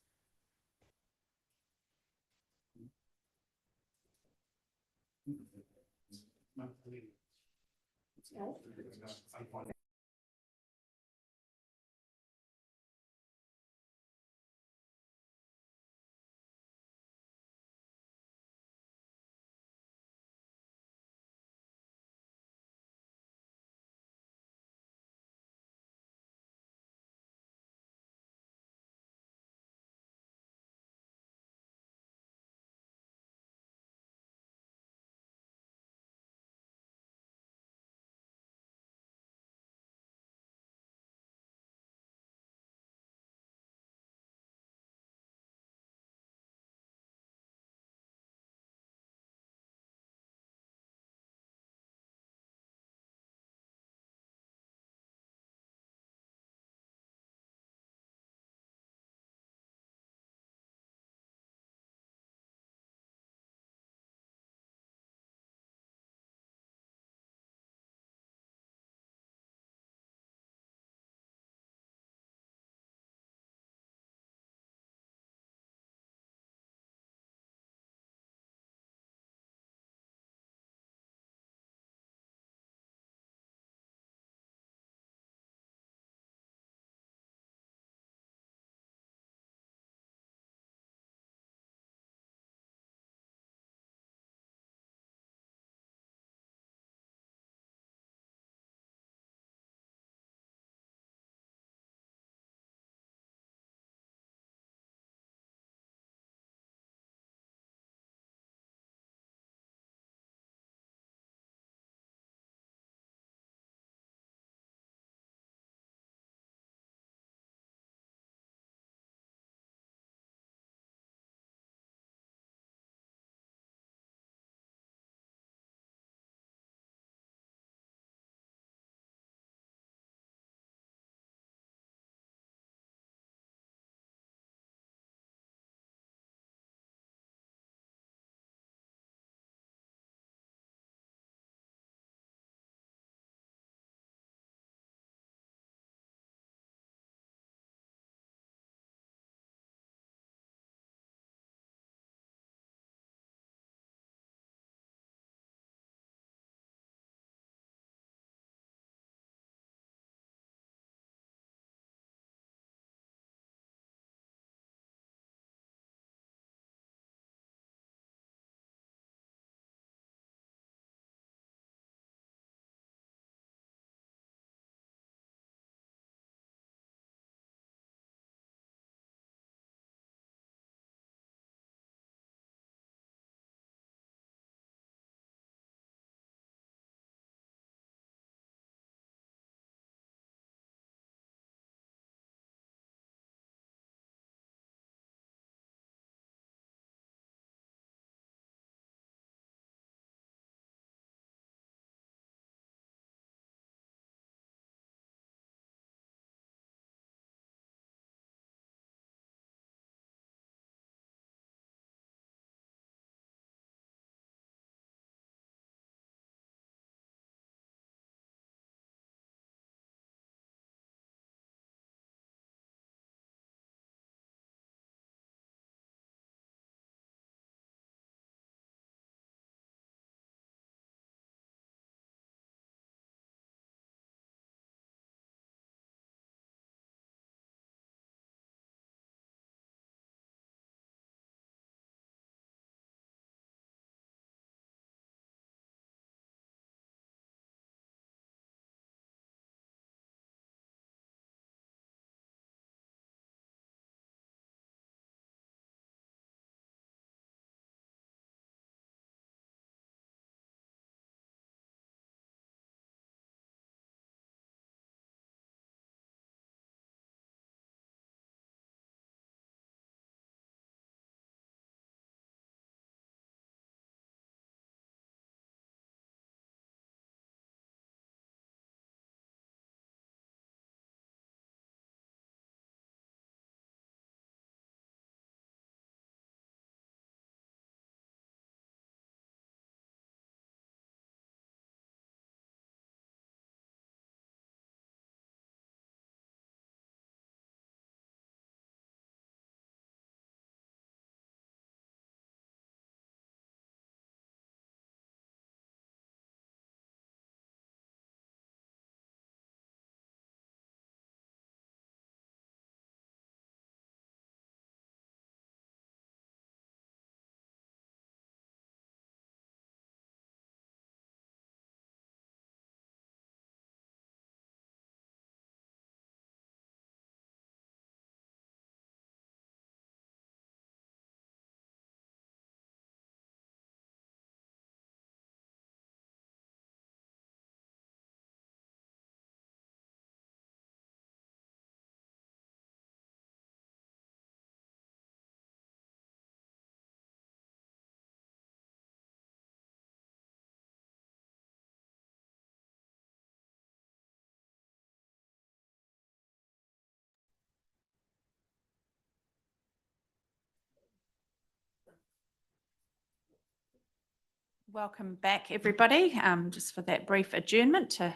Welcome back, everybody, just for that brief adjournment to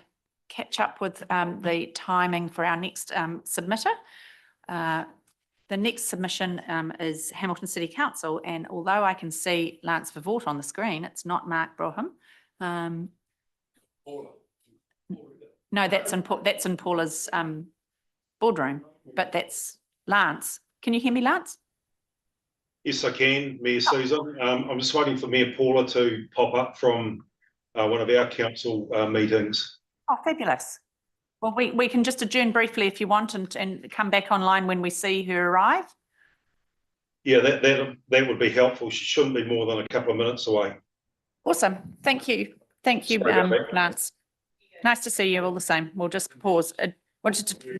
catch up with the timing for our next submitter. The next submission is Hamilton City Council, and although I can see Lance Vervoort on the screen, it's not Mark Broham. No, that's in Paula's boardroom, but that's Lance. Can you hear me, Lance? Yes, I can, Mayor Susan. I'm just waiting for Mayor Paula to pop up from one of our council meetings. Oh, fabulous. Well, we can just adjourn briefly if you want and come back online when we see her arrive. Yeah, that would be helpful. She shouldn't be more than a couple of minutes away. Awesome. Thank you. Thank you, Sorry about that. Lance. Nice to see you all the same. We'll just pause. Wanted to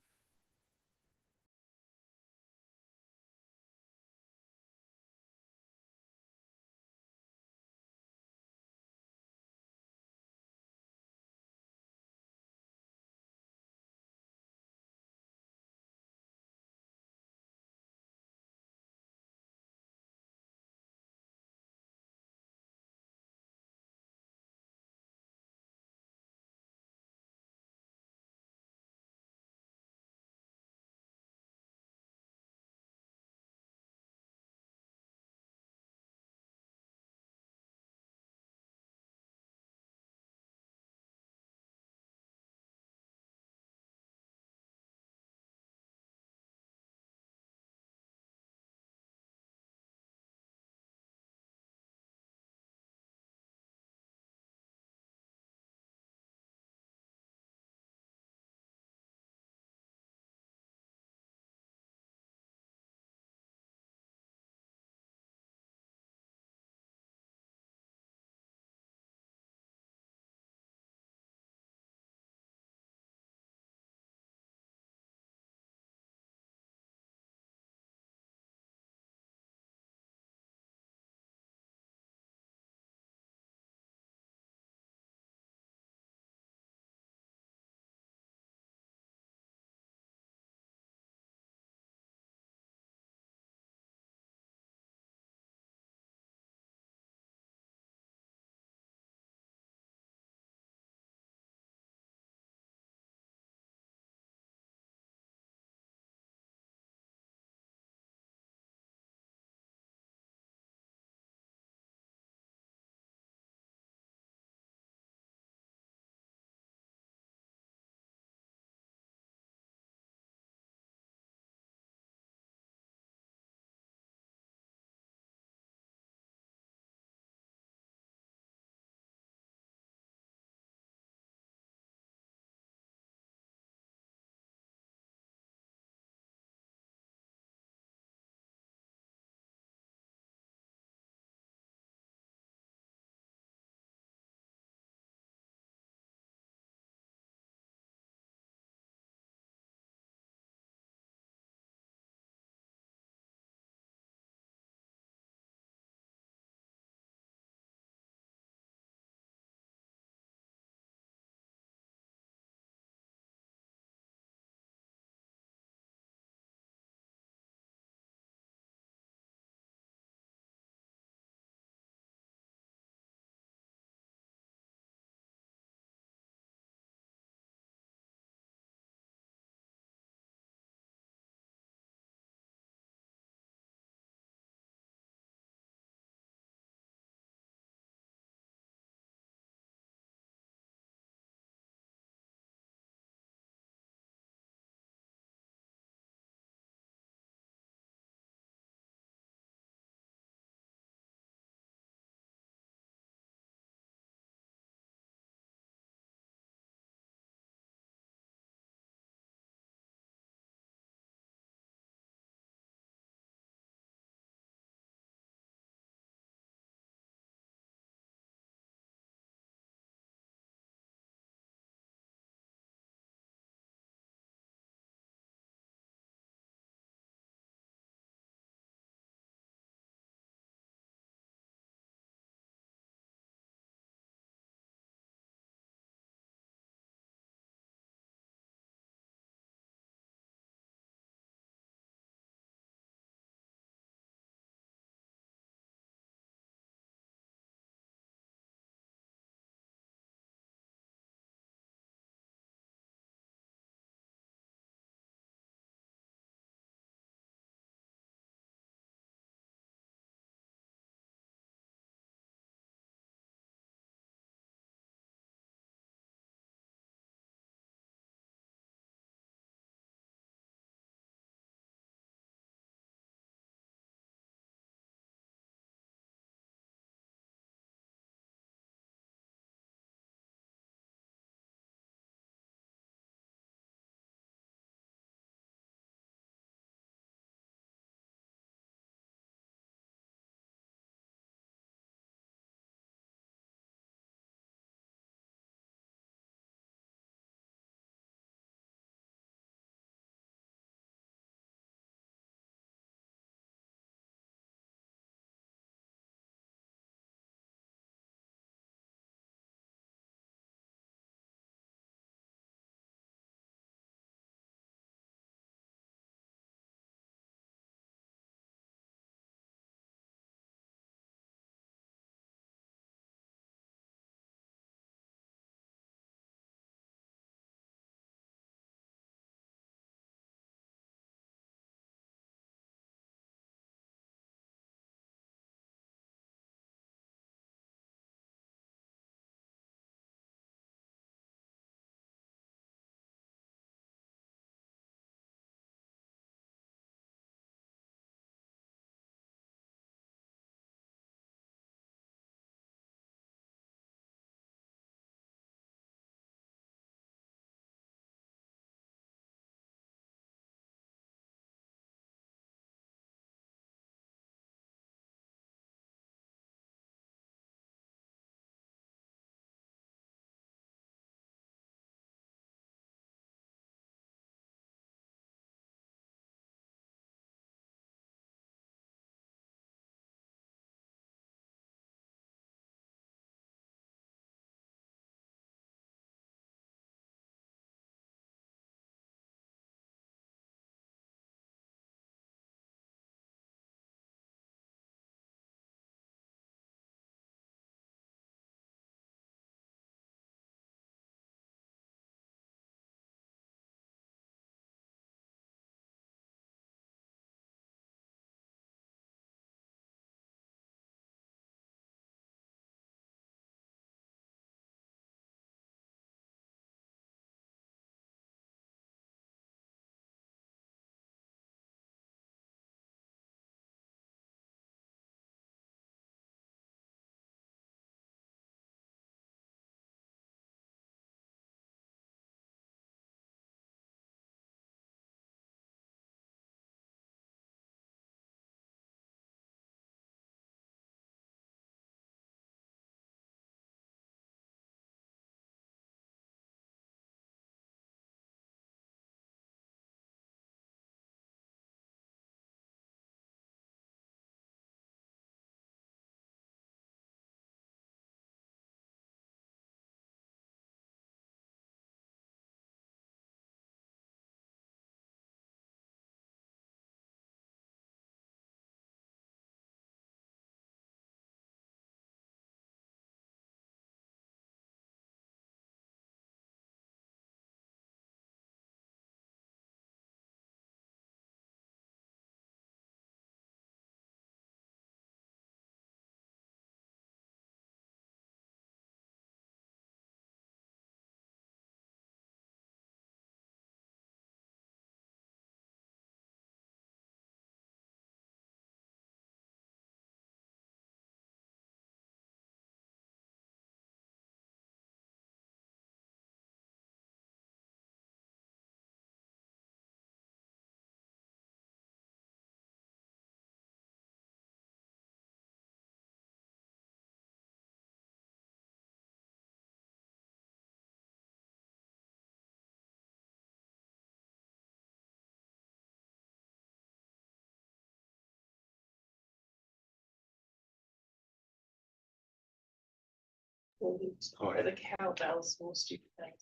The cowbells or stupid things.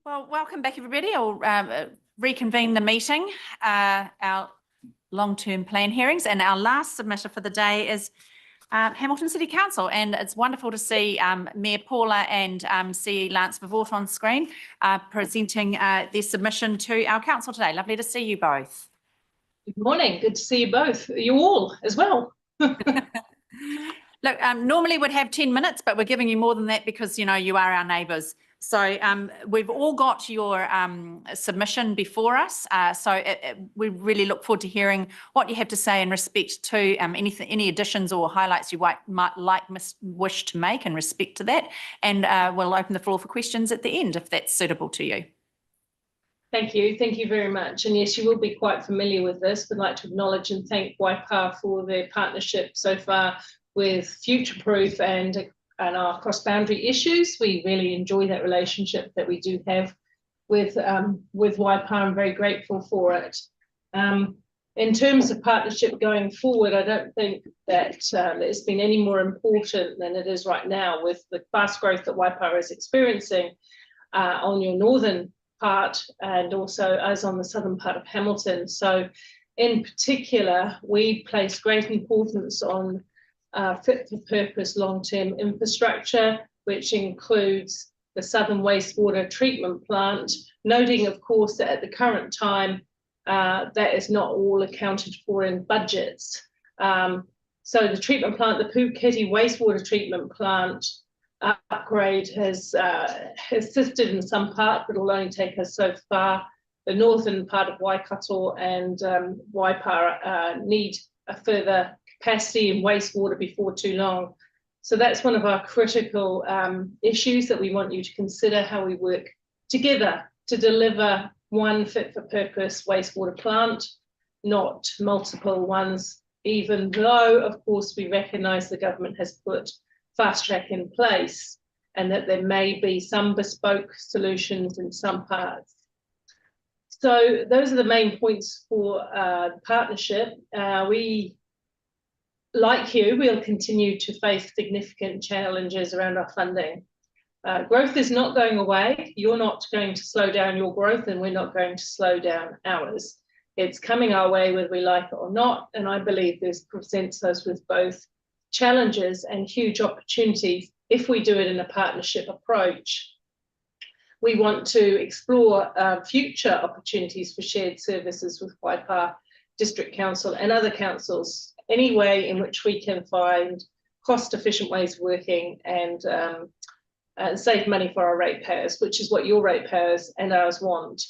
Well, welcome back, everybody. I'll reconvene the meeting, our long-term plan hearings, and our last submitter for the day is Hamilton City Council, and it's wonderful to see Mayor Paula and CE Lance Vavort on screen presenting their submission to our council today. Lovely to see you both. Good morning. Good to see you both. You all as well. Look, normally we'd have 10 minutes, but we're giving you more than that because, you know, you are our neighbours. So we've all got your submission before us. We really look forward to hearing what you have to say in respect to any additions or highlights you might wish to make in respect to that. And we'll open the floor for questions at the end if that's suitable to you. Thank you. Thank you very much. And yes, you will be quite familiar with this. We'd like to acknowledge and thank Waipa for their partnership so far with Future Proof and our cross-boundary issues. We really enjoy that relationship that we do have with Waipa. I'm very grateful for it. In terms of partnership going forward, I don't think that it's been any more important than it is right now with the fast growth that Waipa is experiencing on your northern part and also as on the southern part of Hamilton. So in particular, we place great importance on fit for purpose long-term infrastructure, which includes the Southern Wastewater Treatment Plant, noting of course that at the current time that is not all accounted for in budgets. So the treatment plant, the Puketi Wastewater Treatment Plant upgrade has assisted in some part, but will only take us so far. The northern part of Waikato and Waipa need a further capacity in wastewater before too long. So that's one of our critical issues that we want you to consider, how we work together to deliver one fit for purpose wastewater plant, not multiple ones, even though of course we recognise the government has put fast track in place and that there may be some bespoke solutions in some parts. So those are the main points for the partnership. We, like you, we'll continue to face significant challenges around our funding. Growth is not going away. You're not going to slow down your growth and we're not going to slow down ours. It's coming our way whether we like it or not. And I believe this presents us with both challenges and huge opportunities if we do it in a partnership approach. We want to explore future opportunities for shared services with Waipa District Council and other councils, any way in which we can find cost-efficient ways of working and save money for our ratepayers, which is what your ratepayers and ours want.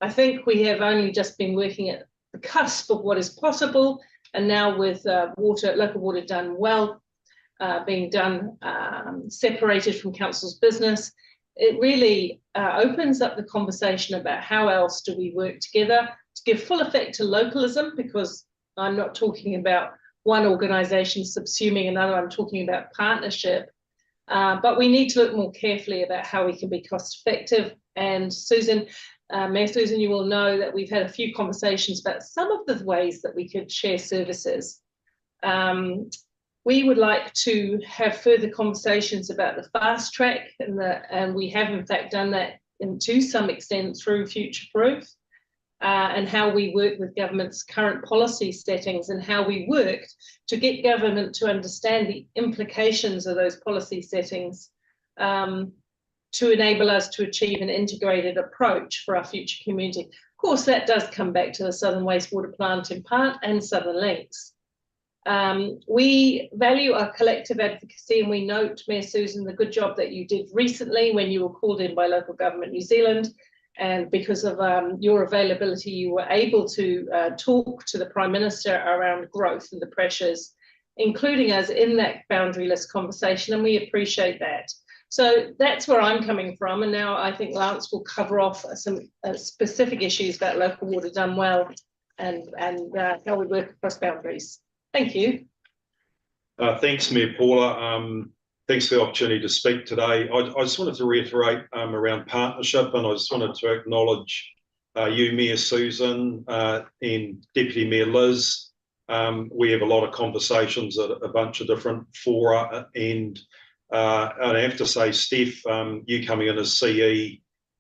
I think we have only just been working at the cusp of what is possible, and now with local water done well, being done separated from council's business, it really opens up the conversation about how else do we work together to give full effect to localism, because I'm not talking about one organisation subsuming another, I'm talking about partnership. But we need to look more carefully about how we can be cost effective. And Susan, Mayor Susan, you will know that we've had a few conversations about some of the ways that we could share services. We would like to have further conversations about the fast track, and we have in fact done that to some extent through Future Proof, and how we work with government's current policy settings and how we worked to get government to understand the implications of those policy settings to enable us to achieve an integrated approach for our future community. Of course, that does come back to the Southern Wastewater Plant in part and Southern Links. We value our collective advocacy, and we note, Mayor Susan, the good job that you did recently when you were called in by Local Government New Zealand, and because of your availability, you were able to talk to the Prime Minister around growth and the pressures, including us in that boundaryless conversation, and we appreciate that. So that's where I'm coming from, and now I think Lance will cover off some specific issues about local water done well and how we work across boundaries. Thank you. Thanks, Mayor Paula. Thanks for the opportunity to speak today. I just wanted to reiterate around partnership, and I just wanted to acknowledge you, Mayor Susan, and Deputy Mayor Liz. We have a lot of conversations at a bunch of different fora, and I have to say, Steph, you coming in as CE,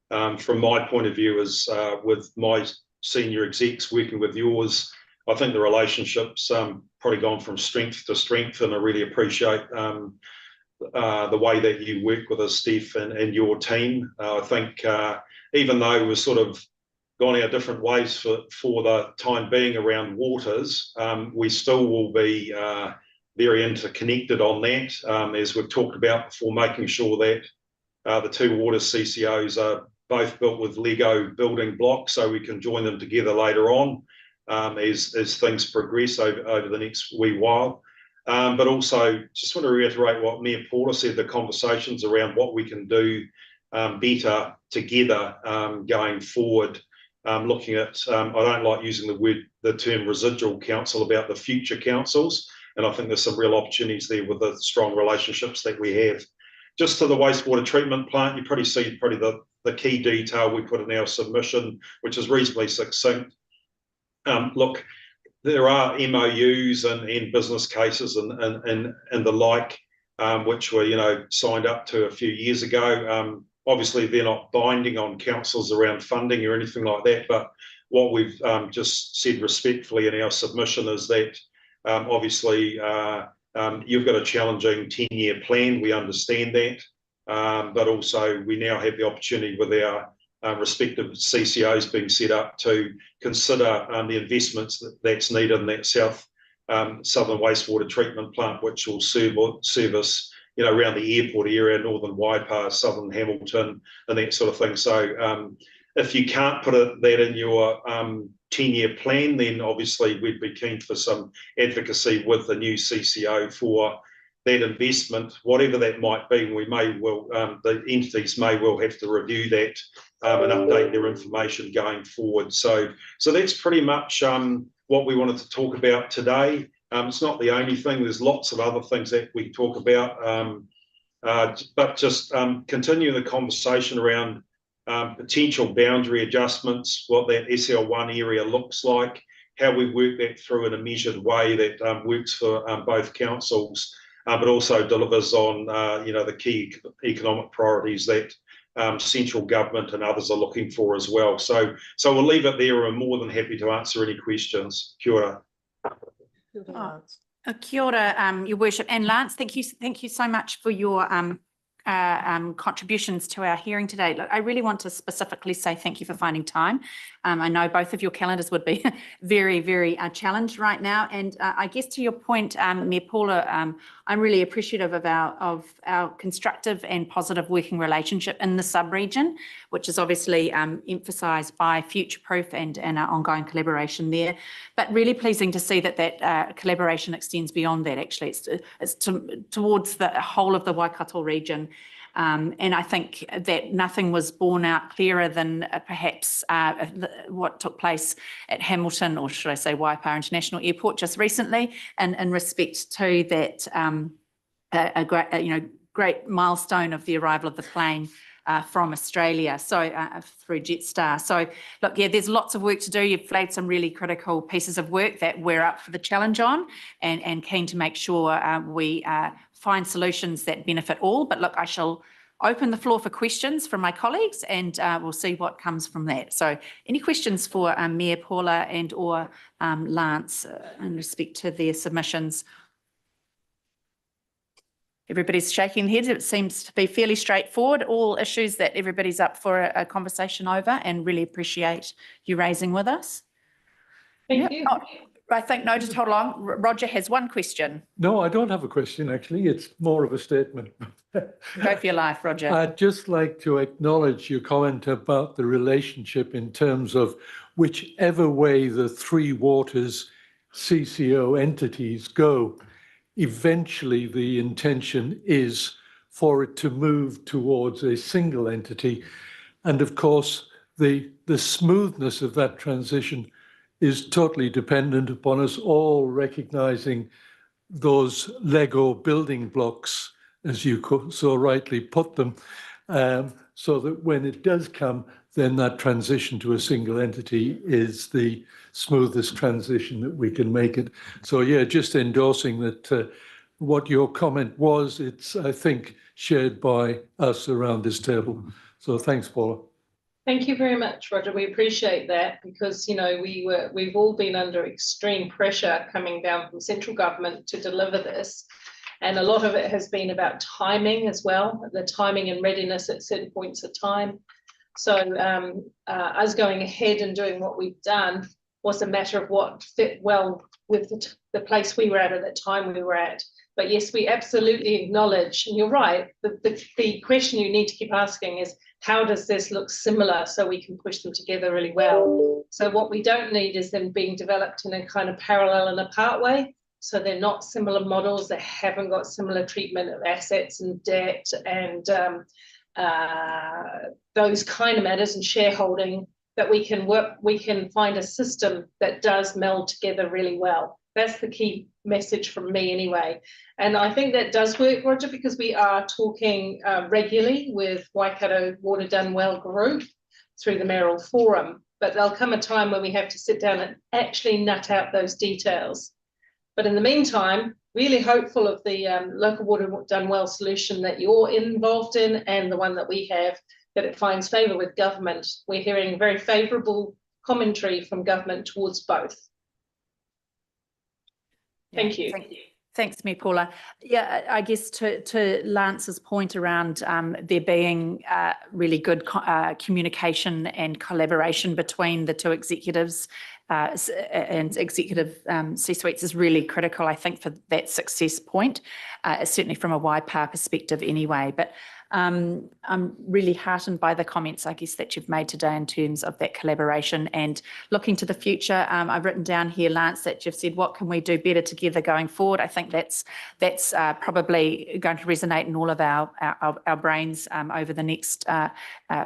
from my point of view, is with my senior execs working with yours, I think the relationship's probably gone from strength to strength, and I really appreciate the way that you work with us, Steph, and your team. I think even though we're sort of gone our different ways for the time being around waters, we still will be very interconnected on that, as we've talked about before, making sure that the two water CCOs are both built with Lego building blocks, so we can join them together later on as things progress over the next wee while. But also, just want to reiterate what Mayor Paula said, the conversations around what we can do better together going forward. Looking at, I don't like using the term residual council about the future councils, and I think there's some real opportunities there with the strong relationships that we have. Just to the wastewater treatment plant, you probably see the key detail we put in our submission, which is reasonably succinct. Look, there are MOUs and business cases and the like, which were signed up to a few years ago. Obviously, they're not binding on councils around funding or anything like that, but what we've just said respectfully in our submission is that obviously you've got a challenging 10-year plan, we understand that, but also we now have the opportunity with our respective CCOs being set up to consider the investments that's needed in that southern wastewater treatment plant, which will service around the airport area, northern Waipa, southern Hamilton, and that sort of thing. So if you can't put that in your 10-year plan, then obviously we'd be keen for some advocacy with the new CCO for that investment, whatever that might be. We may well, the entities may well have to review that and update their information going forward. So that's pretty much what we wanted to talk about today. It's not the only thing. There's lots of other things that we talk about, but just continue the conversation around potential boundary adjustments, what that SL1 area looks like, how we work that through in a measured way that works for both councils, but also delivers on the key economic priorities that central government and others are looking for as well. So we'll leave it there. We're more than happy to answer any questions. Kia ora. Kia ora, Your Worship, and Lance, thank you so much for your contributions to our hearing today. Look, I really want to specifically say thank you for finding time. I know both of your calendars would be very, very challenged right now. And I guess to your point, Mayor Paula, I'm really appreciative of our constructive and positive working relationship in the sub-region, which is obviously emphasised by Future Proof and our ongoing collaboration there. But really pleasing to see that collaboration extends beyond that, actually. It's towards the whole of the Waikato region. And I think that nothing was borne out clearer than perhaps what took place at Hamilton, or should I say Waipa International Airport just recently, and in respect to that great milestone of the arrival of the plane from Australia, so through Jetstar. So look, yeah, there's lots of work to do. You've flagged some really critical pieces of work that we're up for the challenge on, and keen to make sure we find solutions that benefit all. But look, I shall open the floor for questions from my colleagues, and we'll see what comes from that. So any questions for Mayor Paula and or Lance in respect to their submissions? Everybody's shaking their heads. It seems to be fairly straightforward, all issues that everybody's up for a conversation over, and really appreciate you raising with us. Thank you. Oh, I think, no, just hold on. Roger has one question. No, I don't have a question, actually. It's more of a statement. Go for your life, Roger. I'd just like to acknowledge your comment about the relationship in terms of whichever way the Three Waters CCO entities go, eventually the intention is for it to move towards a single entity. And of course, the smoothness of that transition is totally dependent upon us all recognizing those Lego building blocks, as you so rightly put them, so that when it does come, then that transition to a single entity is the smoothest transition that we can make it. So yeah, just endorsing that what your comment was, it's, I think, shared by us around this table. So thanks, Paula. Thank you very much, Roger. We appreciate that because, you know, we've all been under extreme pressure coming down from central government to deliver this. And a lot of it has been about timing as well, the timing and readiness at certain points of time. So us going ahead and doing what we've done was a matter of what fit well with the place we were at the time we were at. But yes, we absolutely acknowledge, and you're right, the question you need to keep asking is, how does this look similar so we can push them together really well? So what we don't need is them being developed in a kind of parallel and apart way. So they're not similar models, they haven't got similar treatment of assets and debt and those kind of matters and shareholding, that we can find a system that does meld together really well. That's the key message from me anyway. And I think that does work, Roger, because we are talking regularly with Waikato Water Done Well group through the Mayoral Forum, but there'll come a time when we have to sit down and actually nut out those details. But in the meantime, really hopeful of the local Water Done Well solution that you're involved in and the one that we have, that it finds favour with government. We're hearing very favourable commentary from government towards both. Thank you. Thanks, Mayor Paula. Yeah, I guess to Lance's point around there being really good communication and collaboration between the two executives and executive C-suites is really critical, I think, for that success point, certainly from a Waipa perspective anyway. But I'm really heartened by the comments, I guess, that you've made today in terms of that collaboration and looking to the future. I've written down here, Lance, that you've said, what can we do better together going forward? I think that's probably going to resonate in all of our brains over the next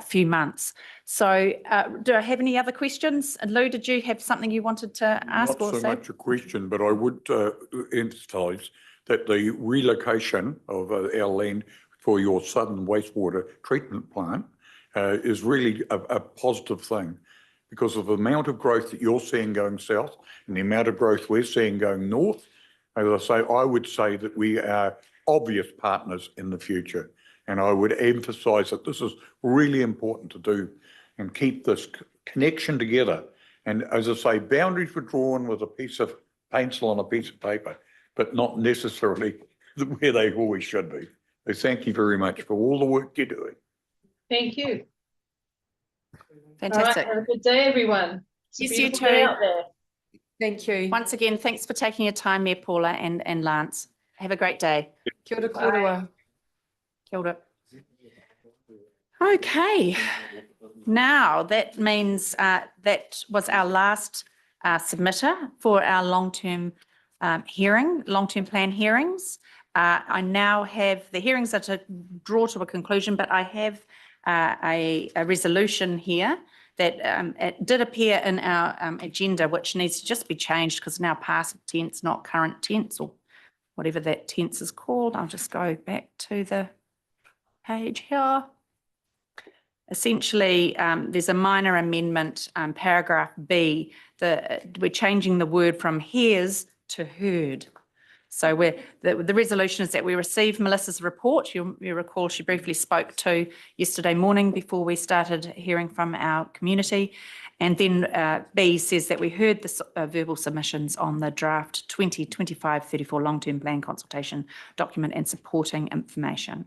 few months. So do I have any other questions? Lou, did you have something you wanted to ask? Not so much a question, but I would emphasise that the relocation of our land for your southern wastewater treatment plant is really a positive thing, because of the amount of growth that you're seeing going south and the amount of growth we're seeing going north. As I say, I would say that we are obvious partners in the future. And I would emphasise that this is really important to do and keep this connection together. And as I say, boundaries were drawn with a piece of pencil on a piece of paper, but not necessarily where they always should be. So thank you very much for all the work you're doing. Thank you. Fantastic. All right, have a good day, everyone. Yes, you too. Out there. Thank you. Once again, thanks for taking your time, Mayor Paula and Lance. Have a great day. Kia ora kōrua. Kia ora. Okay. Now that means that was our last submitter for our long-term plan hearings. I now have the hearings are to draw to a conclusion, but I have a resolution here that it did appear in our agenda, which needs to just be changed because now past tense, not current tense, or whatever that tense is called. I'll just go back to the page here. Essentially, there's a minor amendment, paragraph B. We're changing the word from hears to heard. So the resolution is that we receive Melissa's report. You recall she briefly spoke to yesterday morning before we started hearing from our community. And then B says that we heard the verbal submissions on the draft 2025-34 long-term plan consultation document and supporting information.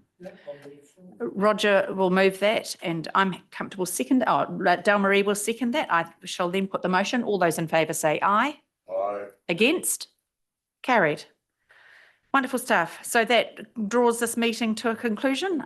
Roger will move that and I'm comfortable second. Oh, Del Marie will second that. I shall then put the motion. All those in favour say aye. Aye. Against? Carried. Wonderful stuff. So that draws this meeting to a conclusion.